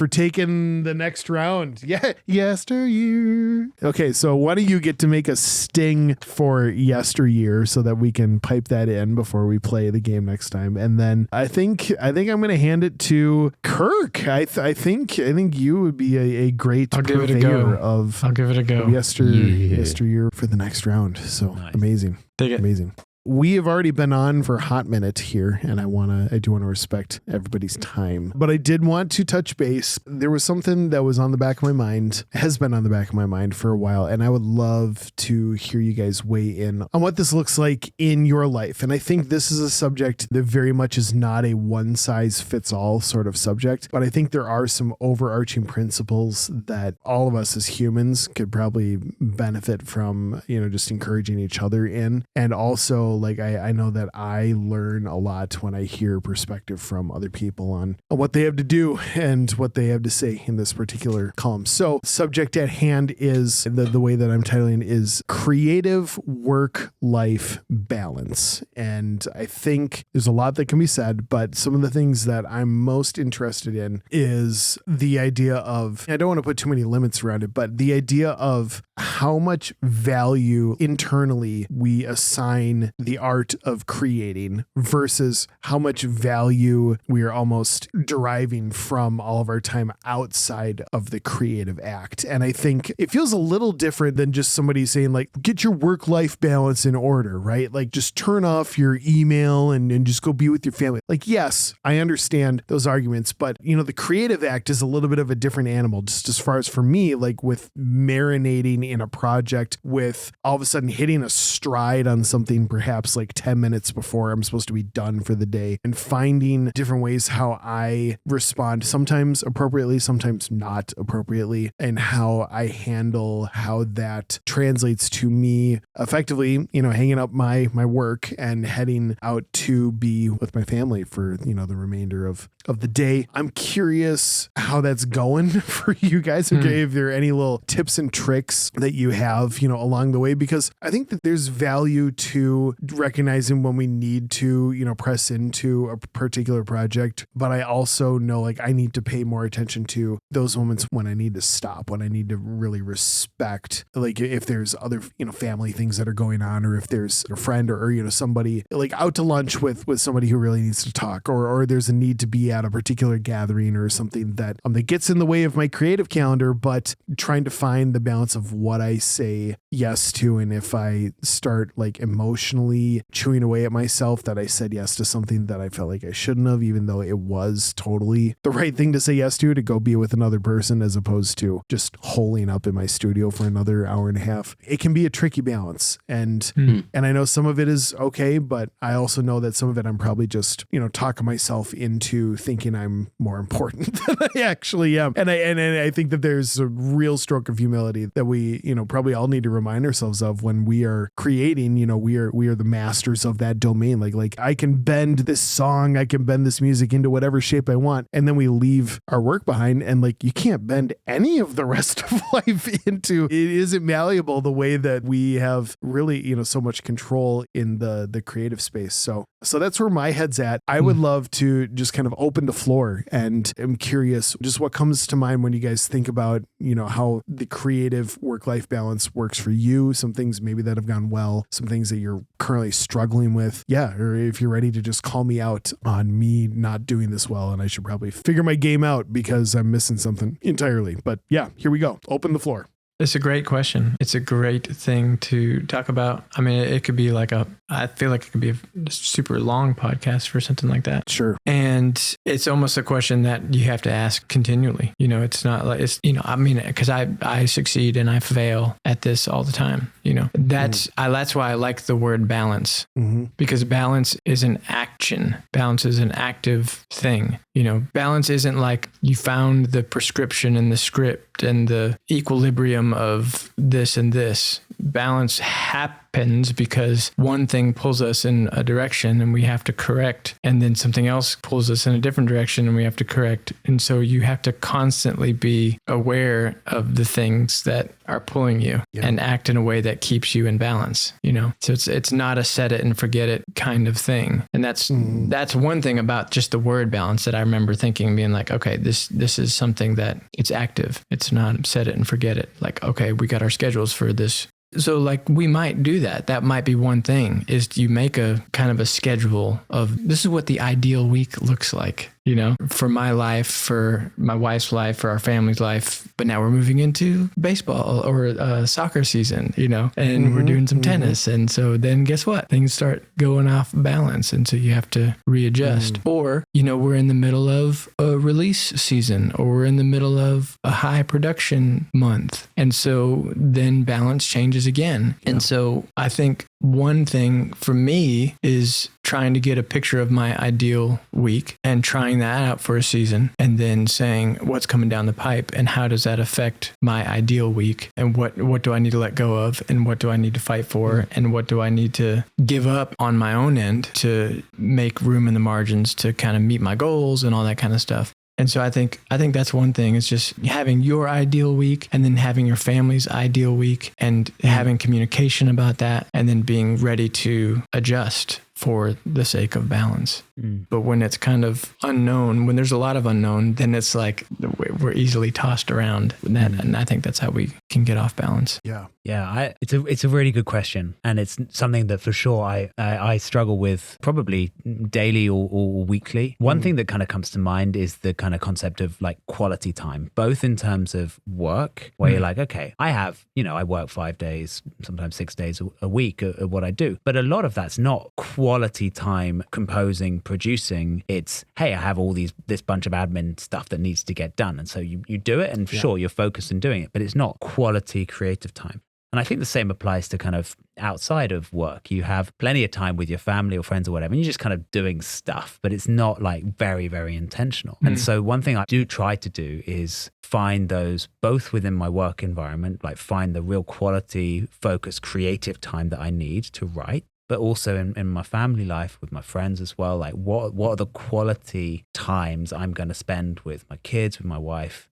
taking the next round? Yeah, yesteryear. Okay, so why don't you get to make a sting for yesteryear so that we can pipe that in before we play the game next time. And then I think I'm going to hand it to Kirk. I think you would be a great purveyor of. I'll give it a go. Yesteryear for the next round. So nice. Amazing. Take it. Amazing. We have already been on for a hot minute here, and I do want to respect everybody's time. But I did want to touch base. There was something that was on the back of my mind, has been on the back of my mind for a while, and I would love to hear you guys weigh in on what this looks like in your life. And I think this is a subject that very much is not a one-size-fits-all sort of subject, but I think there are some overarching principles that all of us as humans could probably benefit from, just encouraging each other in, and also like I know that I learn a lot when I hear perspective from other people on what they have to do and what they have to say in this particular column. So subject at hand is the way that I'm titling is creative work-life balance. And I think there's a lot that can be said, but some of the things that I'm most interested in is the idea of, I don't want to put too many limits around it, but the idea of how much value internally we assign the art of creating versus how much value we are almost deriving from all of our time outside of the creative act. And I think it feels a little different than just somebody saying like, get your work-life balance in order, right? Like just turn off your email and just go be with your family. Like, yes, I understand those arguments, but the creative act is a little bit of a different animal, just as far as for me, like with marinating in a project, with all of a sudden hitting a stride on something perhaps like 10 minutes before I'm supposed to be done for the day, and finding different ways how I respond, sometimes appropriately, sometimes not appropriately, and how I handle how that translates to me effectively, hanging up my work and heading out to be with my family for, the remainder of the day. I'm curious how that's going for you guys. Okay, if there are any little tips and tricks that you have, along the way, because I think that there's value to recognizing when we need to, press into a particular project. But I also know like I need to pay more attention to those moments when I need to stop, when I need to really respect, like if there's other, family things that are going on, or if there's a friend or somebody like out to lunch with somebody who really needs to talk, or there's a need to be at a particular gathering or something that gets in the way of my creative calendar, but trying to find the balance of what I say yes to. And if I start like emotionally chewing away at myself that I said yes to something that I felt like I shouldn't have, even though it was totally the right thing to say yes to go be with another person as opposed to just holing up in my studio for another hour and a half. It can be a tricky balance. And I know some of it is okay, but I also know that some of it I'm probably just, talking myself into thinking I'm more important than I actually am. And I think that there's a real stroke of humility that we, probably all need to remind ourselves of when we are creating, we are the masters of that domain. Like I can bend this song, I can bend this music into whatever shape I want. And then we leave our work behind, and like, you can't bend any of the rest of life into, it isn't malleable the way that we have really, so much control in the creative space. So So that's where my head's at. I would love to just kind of open the floor, and I'm curious just what comes to mind when you guys think about, how the creative work-life balance works for you, some things maybe that have gone well, some things that you're currently struggling with. Yeah. Or if you're ready to just call me out on me not doing this well, and I should probably figure my game out because I'm missing something entirely. But yeah, here we go. Open the floor. It's a great question. It's a great thing to talk about. I mean, it could be I feel like it could be a super long podcast for something like that. Sure. And it's almost a question that you have to ask continually. It's not like because I succeed and I fail at this all the time. That's why I like the word balance, because balance is an action. Balance is an active thing. Balance isn't like you found the prescription and the script and the equilibrium of this and this. Balance happens because one thing pulls us in a direction and we have to correct, and then something else pulls us in a different direction and we have to correct. And so you have to constantly be aware of the things that are pulling you and act in a way that keeps you in balance, So it's not a set it and forget it kind of thing. And that's one thing about just the word balance that I remember thinking, being like, okay, this is something that it's active. It's not set it and forget it. Like, okay, we got our schedules for this. So we might do that. That might be one thing, is you make a kind of a schedule of this is what the ideal week looks like, for my life, for my wife's life, for our family's life. But now we're moving into baseball or soccer season, and we're doing some tennis. And so then guess what? Things start going off balance. And so you have to readjust. Or, we're in the middle of a release season, or we're in the middle of a high production month. And so then balance changes again. Yeah. And so I think one thing for me is trying to get a picture of my ideal week and trying that out for a season, and then saying what's coming down the pipe and how does that affect my ideal week, and what do I need to let go of, and what do I need to fight for, and what do I need to give up on my own end to make room in the margins to kind of meet my goals and all that kind of stuff. And so I think that's one thing, is just having your ideal week and then having your family's ideal week, and having communication about that, and then being ready to adjust for the sake of balance. But when it's kind of unknown, when there's a lot of unknown, then it's like we're easily tossed around. And I think that's how we can get off balance. Yeah. Yeah, it's a really good question, and it's something that for sure I struggle with probably daily or weekly. One thing that kind of comes to mind is the kind of concept of quality time, both in terms of work, where you're like, okay, I have, I work 5 days, sometimes 6 days a week at what I do, but a lot of that's not quality time composing, producing. It's, hey, I have this bunch of admin stuff that needs to get done, and so you do it, and sure, you're focused on doing it, but it's not quality creative time. And I think the same applies to kind of outside of work. You have plenty of time with your family or friends or whatever, and you're just kind of doing stuff, but it's not very, very intentional. And so one thing I do try to do is find those both within my work environment, find the real quality, focused, creative time that I need to write, but also in my family life with my friends as well. What are the quality times I'm going to spend with my kids, with my wife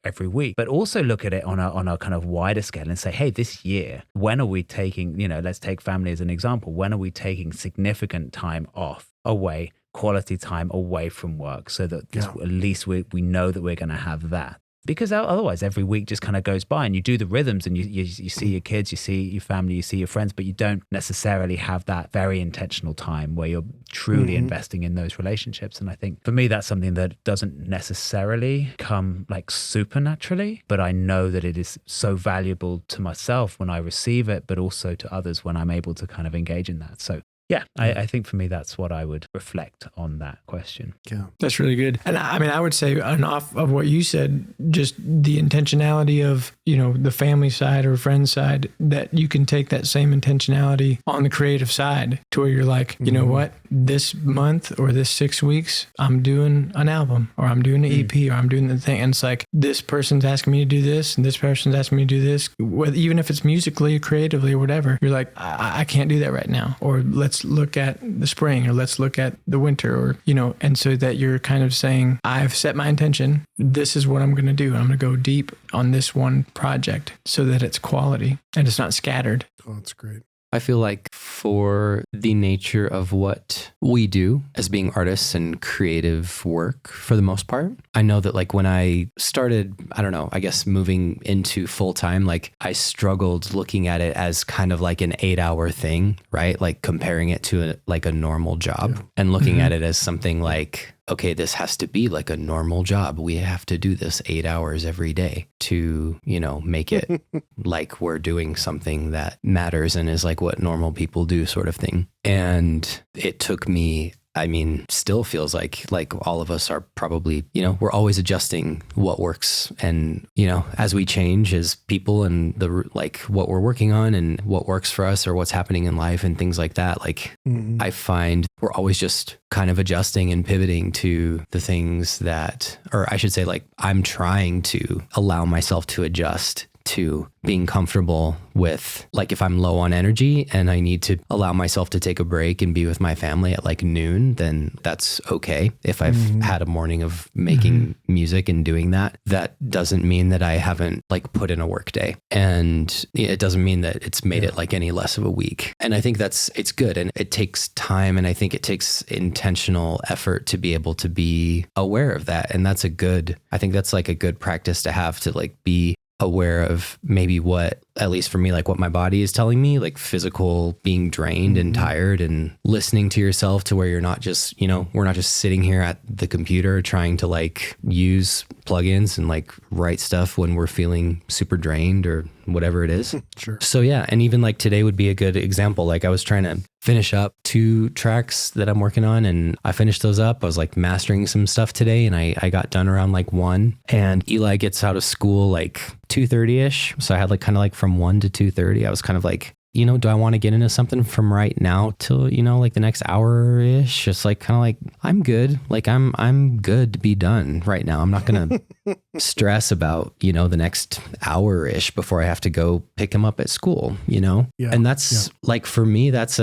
every week? But also look at it on a kind of wider scale and say, hey, this year, when are we taking, let's take family as an example. When are we taking significant time off, away, quality time away from work, so that at least we know that we're going to have that? Because otherwise every week just kind of goes by, and you do the rhythms, and you see your kids, you see your family, you see your friends, but you don't necessarily have that very intentional time where you're truly investing in those relationships. And I think for me, that's something that doesn't necessarily come super naturally, but I know that it is so valuable to myself when I receive it, but also to others when I'm able to kind of engage in that. So yeah, I think for me, that's what I would reflect on that question. Yeah, that's really good. And I would say, and off of what you said, just the intentionality of, the family side or friend side, that you can take that same intentionality on the creative side to where you're like, you know what, this month or this 6 weeks, I'm doing an album, or I'm doing an EP, or I'm doing the thing. And it's like, this person's asking me to do this, and this person's asking me to do this, even if it's musically or creatively or whatever. You're like, I can't do that right now. Or let's look at the spring, or let's look at the winter, or, and so that you're kind of saying, I've set my intention. This is what I'm going to do. I'm going to go deep on this one project so that it's quality and it's not scattered. Oh, that's great. I feel like for the nature of what we do as being artists and creative work for the most part, I know that like when I started, I don't know, I guess moving into full time, like I struggled looking at it as kind of like an 8-hour thing, right? Like comparing it to like a normal job and looking at it as something like, okay, this has to be like a normal job. We have to do this 8 hours every day to, you know, make it like we're doing something that matters and is like what normal people do sort of thing. And it took me, I mean, still feels like all of us are probably, you know, we're always adjusting what works. And, you know, as we change as people and the like what we're working on and what works for us or what's happening in life and things like that, like I find we're always just kind of adjusting and pivoting to the things that, or I should say, like I'm trying to allow myself to adjust to being comfortable with, like, if I'm low on energy and I need to allow myself to take a break and be with my family at like noon, then that's okay. If I've had a morning of making music and doing that, that doesn't mean that I haven't like put in a work day. And it doesn't mean that it's made it like any less of a week. And I think it's good. And it takes time. And I think it takes intentional effort to be able to be aware of that. And I think that's like a good practice to have, to like be aware of maybe what, at least for me, like what my body is telling me, like physical being drained and tired, and listening to yourself to where you're not just, you know, we're not just sitting here at the computer trying to like use plugins and like write stuff when we're feeling super drained or whatever it is. Sure. So yeah. And even like today would be a good example. Like I was trying to finish up 2 tracks that I'm working on, and I finished those up. I was like mastering some stuff today, and I got done around like 1, and Eli gets out of school like 2:30ish. So I had like kind of like from 1 to 2:30, I was kind of like, you know, do I want to get into something from right now till, you know, like the next hour-ish? Just like kind of like, I'm good. Like I'm good to be done right now. I'm not going to stress about, you know, the next hour-ish before I have to go pick him up at school, you know? Yeah. And that's like, for me, that's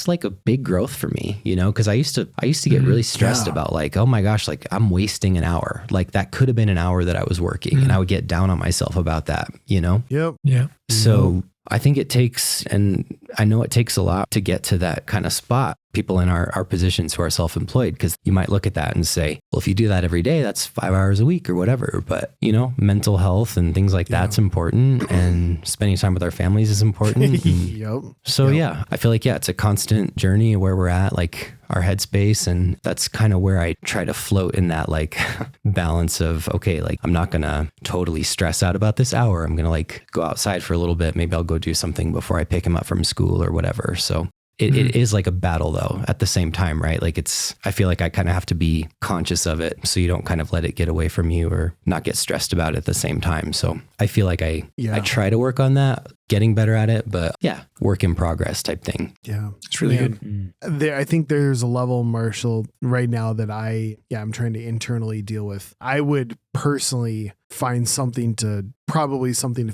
like a big growth for me, you know? Cause I used to get really stressed about like, oh my gosh, like I'm wasting an hour. Like that could have been an hour that I was working, and I would get down on myself about that, you know? Yep. Yeah. So I think it takes, and I know it takes a lot to get to that kind of spot. People in our positions who are self-employed, because you might look at that and say, well, if you do that every day, that's 5 hours a week or whatever. But, you know, mental health and things like that's important, and spending time with our families is important. So yeah, I feel like, it's a constant journey where we're at, like our headspace. And that's kind of where I try to float in that like balance of, okay, like I'm not going to totally stress out about this hour. I'm going to like go outside for a little bit. Maybe I'll go do something before I pick him up from school or whatever. So it is like a battle though at the same time, right? Like I feel like I kind of have to be conscious of it so you don't kind of let it get away from you or not get stressed about it at the same time. So I feel like I try to work on that, getting better at it, but work in progress type thing. Yeah. It's really good. I think there's a level, Marshall, right now that I'm trying to internally deal with. I would personally find something to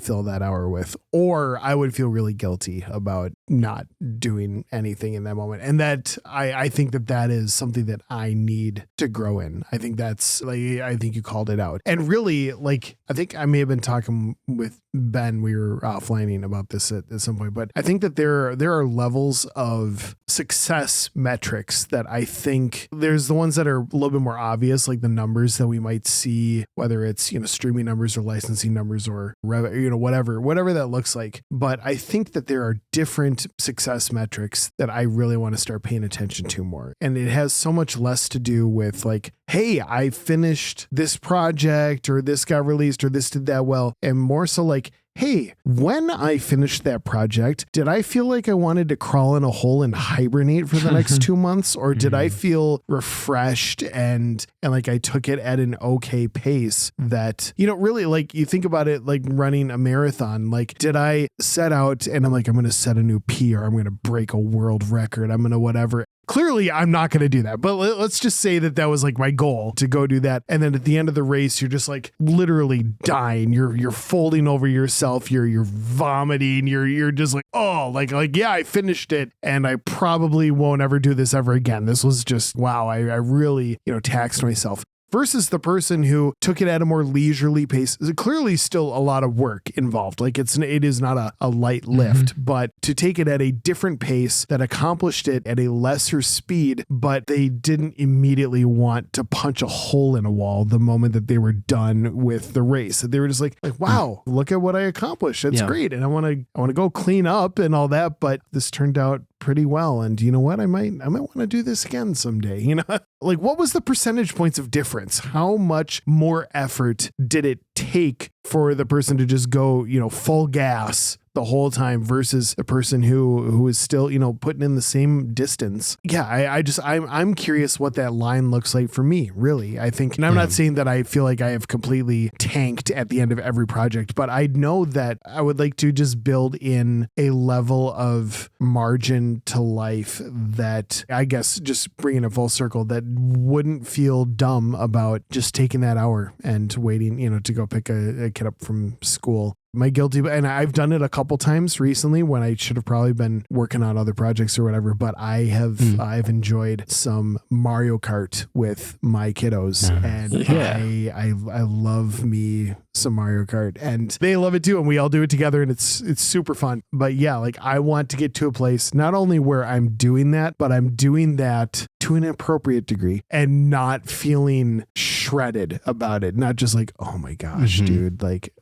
fill that hour with, or I would feel really guilty about not doing anything in that moment. And that I think that is something that I need to grow in. I think that's like, I think you called it out. And really, like, I think I may have been talking with Ben, we were offlining about this at some point, but I think that there are levels of success metrics that I think there's the ones that are a little bit more obvious, like the numbers that we might see, whether it's, you know, streaming numbers or licensing numbers or you know, whatever that looks like. But I think that there are different success metrics that I really want to start paying attention to more. And it has so much less to do with like, hey, I finished this project, or this got released, or this did that well, and more so like, hey, when I finished that project, did I feel like I wanted to crawl in a hole and hibernate for the next 2 months? Or did I feel refreshed and like I took it at an okay pace that, you know, really, like you think about it, like running a marathon, like did I set out and I'm like, I'm going to set a new PR, I'm going to break a world record, I'm going to whatever. Clearly, I'm not going to do that. But let's just say that was like my goal, to go do that. And then at the end of the race, you're just like literally dying. You're folding over yourself. You're vomiting. You're just like, oh, like yeah, I finished it, and I probably won't ever do this ever again. This was just wow. I really, you know, taxed myself. versus the person who took it at a more leisurely pace. There's clearly still a lot of work involved. Like it is not a light lift, but to take it at a different pace that accomplished it at a lesser speed, but they didn't immediately want to punch a hole in a wall the moment that they were done with the race. They were just like, wow, look at what I accomplished. It's great. And I want to go clean up and all that. But this turned out pretty well. And you know what? I might want to do this again someday. You know, like what was the percentage points of difference? How much more effort did it take for the person to just go, full gas the whole time versus a person who is still, putting in the same distance? Yeah, I'm curious what that line looks like for me, really. I think, and I'm not saying that I feel like I have completely tanked at the end of every project, but I know that I would like to just build in a level of margin to life that, I guess, just bringing it full circle, that wouldn't feel dumb about just taking that hour and waiting, to go pick a kid up from school. My guilty, and I've done it a couple times recently when I should have probably been working on other projects or whatever, but I've enjoyed some Mario Kart with my kiddos, and I love me some Mario Kart, and they love it too, and we all do it together, and it's super fun. But yeah, like I want to get to a place not only where I'm doing that, but I'm doing that to an appropriate degree and not feeling shredded about it. Not just like, oh my gosh, dude, like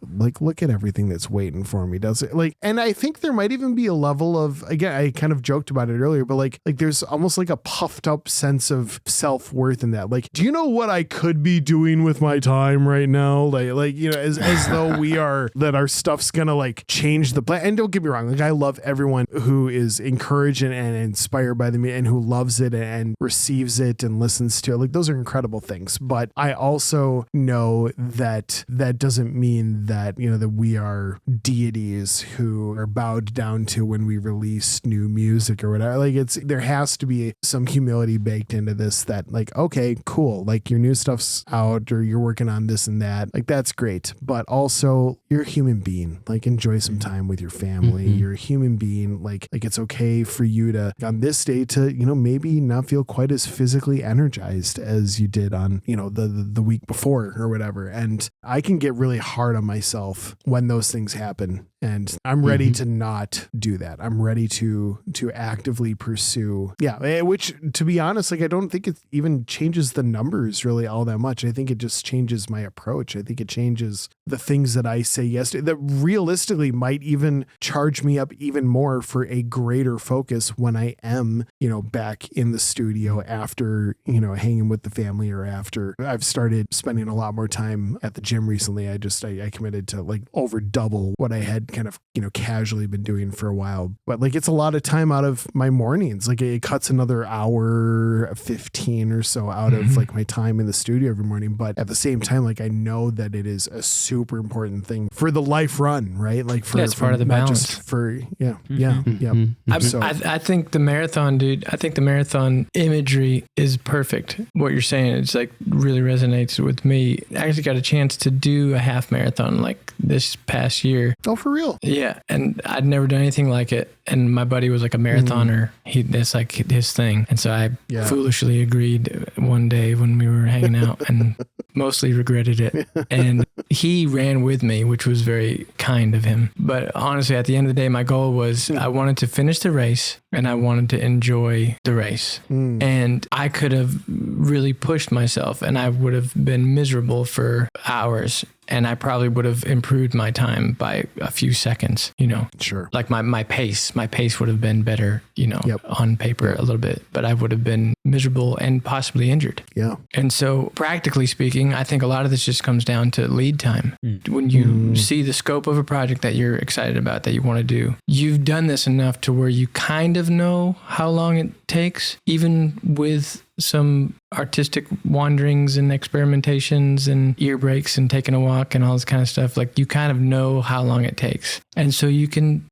look at everything that's waiting for me. Does it like, and I think there might even be a level of, again, I kind of joked about it earlier, but like there's almost like a puffed up sense of self-worth in that. Like, do you know what I could be doing with my time right now? Like, as though that our stuff's gonna like change the plan. And don't get me wrong, like I love everyone who is encouraged and inspired by the and who loves it and receives it and listens to it. Like those are incredible things. But I also know that doesn't mean that, that we are deities who are bowed down to when we release new music or whatever. Like there has to be some humility baked into this, that like, okay, cool. Like your new stuff's out or you're working on this and that. Like that's great. But also you're a human being. Like enjoy some time with your family. You're a human being. Like it's okay for you to, on this day, to, maybe not feel quite as physically energized as you did on, the week before or whatever. And I can get really hard on myself when those things happen. And I'm ready to not do that. I'm ready to actively pursue. Yeah. Which, to be honest, like I don't think it even changes the numbers really all that much. I think it just changes my approach. I think it changes the things that I say yes to, that realistically might even charge me up even more for a greater focus when I am, back in the studio after, hanging with the family, or after I've started spending a lot more time at the gym recently. I committed to like over double what I had kind of, casually been doing for a while. But like, it's a lot of time out of my mornings. Like it cuts another hour 15 or so out of like my time in the studio every morning. But at the same time, like I know that it is a super important thing for the life run, right? Like for, it's part of the balance. Just for, yeah. I think the marathon, dude, I think the marathon imagery is perfect. What you're saying, it's like really resonates with me. I actually got a chance to do a half marathon like this past year. Oh, for real? Yeah. And I'd never done anything like it. And my buddy was like a marathoner. That's like his thing. And so I foolishly agreed one day when we were hanging out and mostly regretted it. And he ran with me, which was very kind of him. But honestly, at the end of the day, my goal was I wanted to finish the race and I wanted to enjoy the race. And I could have really pushed myself and I would have been miserable for hours. And I probably would have improved my time by a few seconds, Sure. Like my pace would have been better, on paper a little bit, but I would have been miserable and possibly injured. Yeah. And so practically speaking, I think a lot of this just comes down to lead time. When you see the scope of a project that you're excited about, that you want to do, you've done this enough to where you kind of know how long it takes, even with some artistic wanderings and experimentations and ear breaks and taking a walk and all this kind of stuff. Like you kind of know how long it takes. And so you can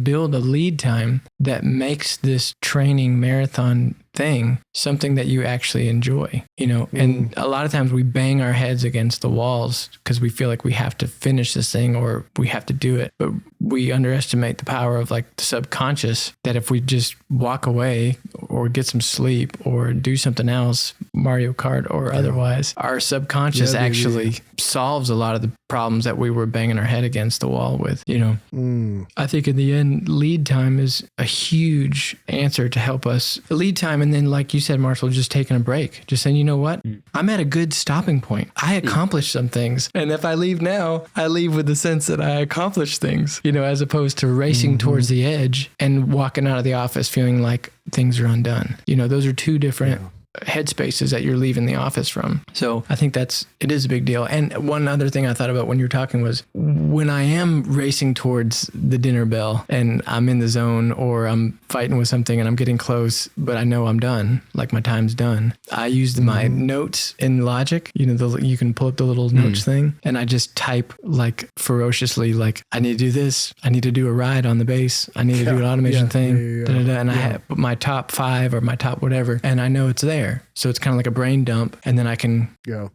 build a lead time that makes this training marathon thing something that you actually enjoy. you know, and a lot of times we bang our heads against the walls because we feel like we have to finish this thing or we have to do it. But we underestimate the power of like the subconscious, that if we just walk away or get some sleep or do something else, Mario Kart or otherwise, our subconscious actually solves a lot of the problems that we were banging our head against the wall with, you know. I think in the end, lead time is a huge answer to help us. Lead time, and then like you said, Marshall, just taking a break, just saying, you know what, I'm at a good stopping point. I accomplished some things. And if I leave now, I leave with the sense that I accomplished things, you know, as opposed to racing towards the edge and walking out of the office feeling like things are undone. You know, those are two different headspaces that you're leaving the office from. So I think it is a big deal. And one other thing I thought about when you were talking was when I am racing towards the dinner bell and I'm in the zone or I'm fighting with something and I'm getting close, but I know I'm done, like my time's done. I use my notes in Logic, you know, you can pull up the little notes thing, and I just type like ferociously, like I need to do this. I need to do a ride on the bass. I need to do an automation thing. And I have my top 5 or my top whatever, and I know it's there. So it's kind of like a brain dump. And then I can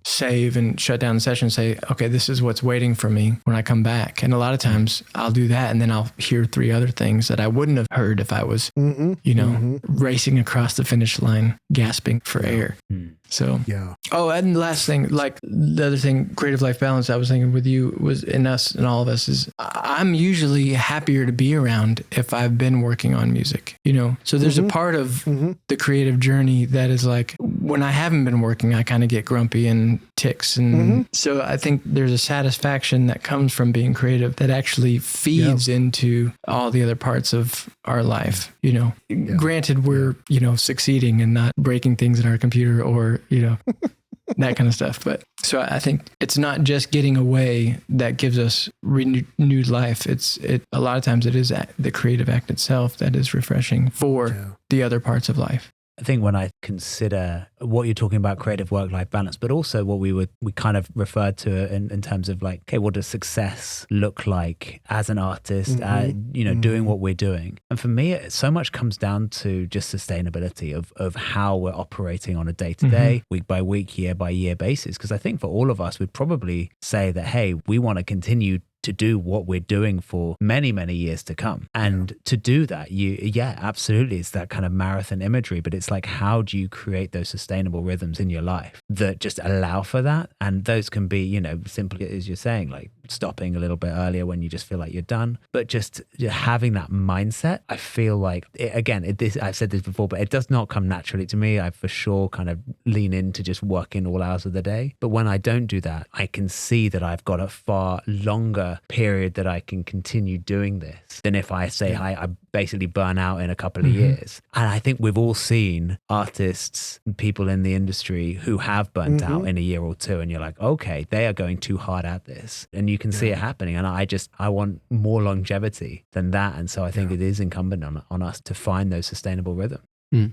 save and shut down the session and say, okay, this is what's waiting for me when I come back. And a lot of times I'll do that. And then I'll hear 3 other things that I wouldn't have heard if I was, you know, racing across the finish line, gasping for air. So, oh, and the last thing, like the other thing, creative life balance, I was thinking with you was in us and all of us is I'm usually happier to be around if I've been working on music, you know? So there's a part of the creative journey that is like, when I haven't been working, I kind of get grumpy and ticks. And so I think there's a satisfaction that comes from being creative that actually feeds into all the other parts of our life, you know? Granted, we're, you know, succeeding and not breaking things in our computer or, you know, that kind of stuff. But so I think it's not just getting away that gives us renewed life. A lot of times it is the creative act itself that is refreshing for the other parts of life. I think when I consider what you're talking about, creative work-life balance, but also what we kind of referred to in terms of like, okay, what does success look like as an artist, you know, doing what we're doing? And for me, so much comes down to just sustainability of how we're operating on a day-to-day, week by week, year by year basis. Because I think for all of us, we'd probably say that, hey, we want to continue to do what we're doing for many, many years to come. And to do that, absolutely, it's that kind of marathon imagery, but it's like, how do you create those sustainable rhythms in your life that just allow for that? And those can be, you know, simply as you're saying, like stopping a little bit earlier when you just feel like you're done, but just having that mindset. I feel like, I've said this before, but it does not come naturally to me. I for sure kind of lean into just working all hours of the day. But when I don't do that, I can see that I've got a far longer period that I can continue doing this than if I say I basically burn out in a couple of years. And I think we've all seen artists and people in the industry who have burnt out in a year or two, and you're like, okay, they are going too hard at this, and you can see it happening. And I want more longevity than that. And so I think it is incumbent on us to find those sustainable rhythms.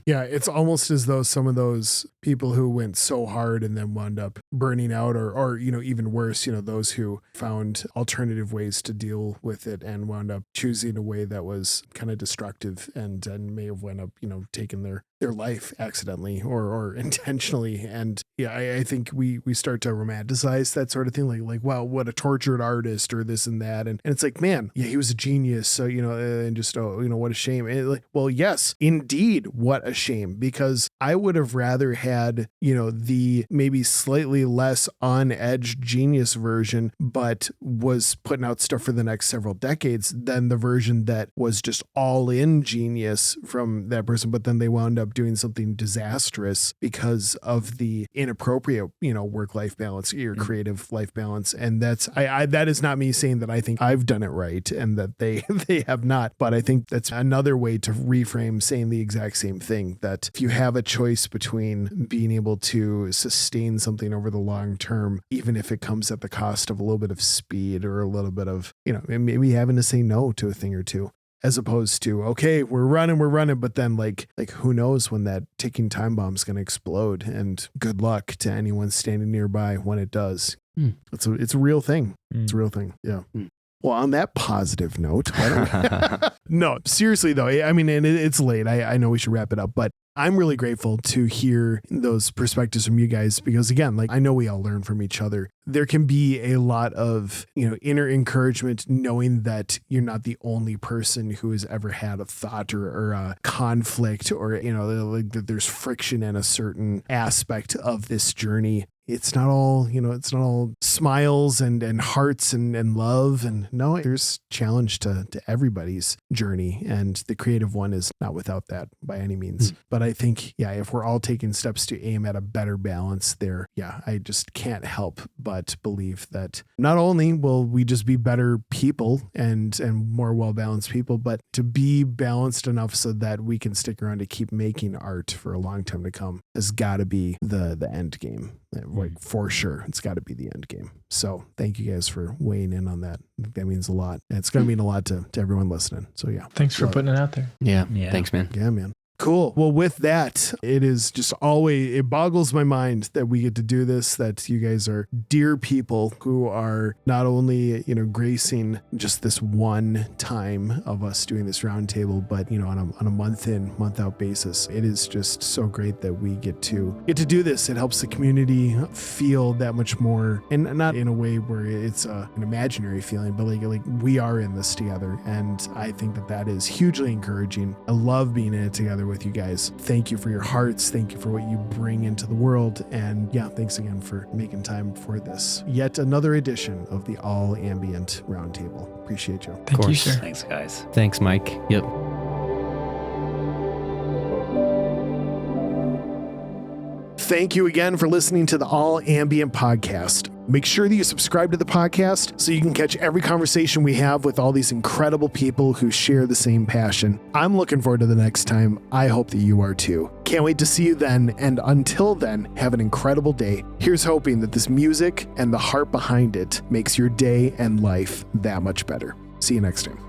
Yeah, it's almost as though some of those people who went so hard and then wound up burning out or you know, even worse, you know, those who found alternative ways to deal with it and wound up choosing a way that was kind of destructive and may have wound up, you know, taking their life accidentally or intentionally. And I think we start to romanticize that sort of thing, like, wow, what a tortured artist or this and that. And it's like, man, he was a genius. So, you know, and just, you know, what a shame. And like, well, yes, indeed. What a shame, because I would have rather had, you know, the maybe slightly less on-edge genius version, but was putting out stuff for the next several decades than the version that was just all in genius from that person. But then they wound up doing something disastrous because of the inappropriate, you know, work-life balance, your creative life balance. And that's, that is not me saying that I think I've done it right and that they have not, but I think that's another way to reframe saying the exact same thing, that if you have a choice between being able to sustain something over the long term, even if it comes at the cost of a little bit of speed or a little bit of, you know, maybe having to say no to a thing or two, as opposed to, okay, we're running, but then like who knows when that ticking time bomb is going to explode, and good luck to anyone standing nearby when it does. It's a real thing. It's a real thing. Yeah. Well, on that positive note, no, seriously though, I mean, and it's late. I know we should wrap it up, but I'm really grateful to hear those perspectives from you guys because again, like I know we all learn from each other. There can be a lot of, inner encouragement knowing that you're not the only person who has ever had a thought or a conflict or, like that there's friction in a certain aspect of this journey. It's not all, it's not all smiles and hearts and love. And no, there's challenge to everybody's journey. And the creative one is not without that by any means. But I think, if we're all taking steps to aim at a better balance there, I just can't help but believe that not only will we just be better people and more well-balanced people, but to be balanced enough so that we can stick around to keep making art for a long time to come has got to be the end game. Like for sure, it's got to be the end game. So thank you guys for weighing in on that. That means a lot. And it's going to mean a lot to everyone listening. So thanks for putting it out there. Yeah. Thanks, man. Yeah, man. Cool. Well, with that, it is just always, it boggles my mind that we get to do this, that you guys are dear people who are not only, gracing just this one time of us doing this roundtable, but, on a month in, month out basis. It is just so great that we get to do this. It helps the community feel that much more, and not in a way where it's an imaginary feeling, but like we are in this together. And I think that is hugely encouraging. I love being in it together with you guys. Thank you for your hearts. Thank you for what you bring into the world. And thanks again for making time for this. Yet another edition of the All Ambient Roundtable. Appreciate you. Thank you, sir. Thanks, guys. Thanks, Mike. Yep. Thank you again for listening to the All Ambient Podcast. Make sure that you subscribe to the podcast so you can catch every conversation we have with all these incredible people who share the same passion. I'm looking forward to the next time. I hope that you are too. Can't wait to see you then. And until then, have an incredible day. Here's hoping that this music and the heart behind it makes your day and life that much better. See you next time.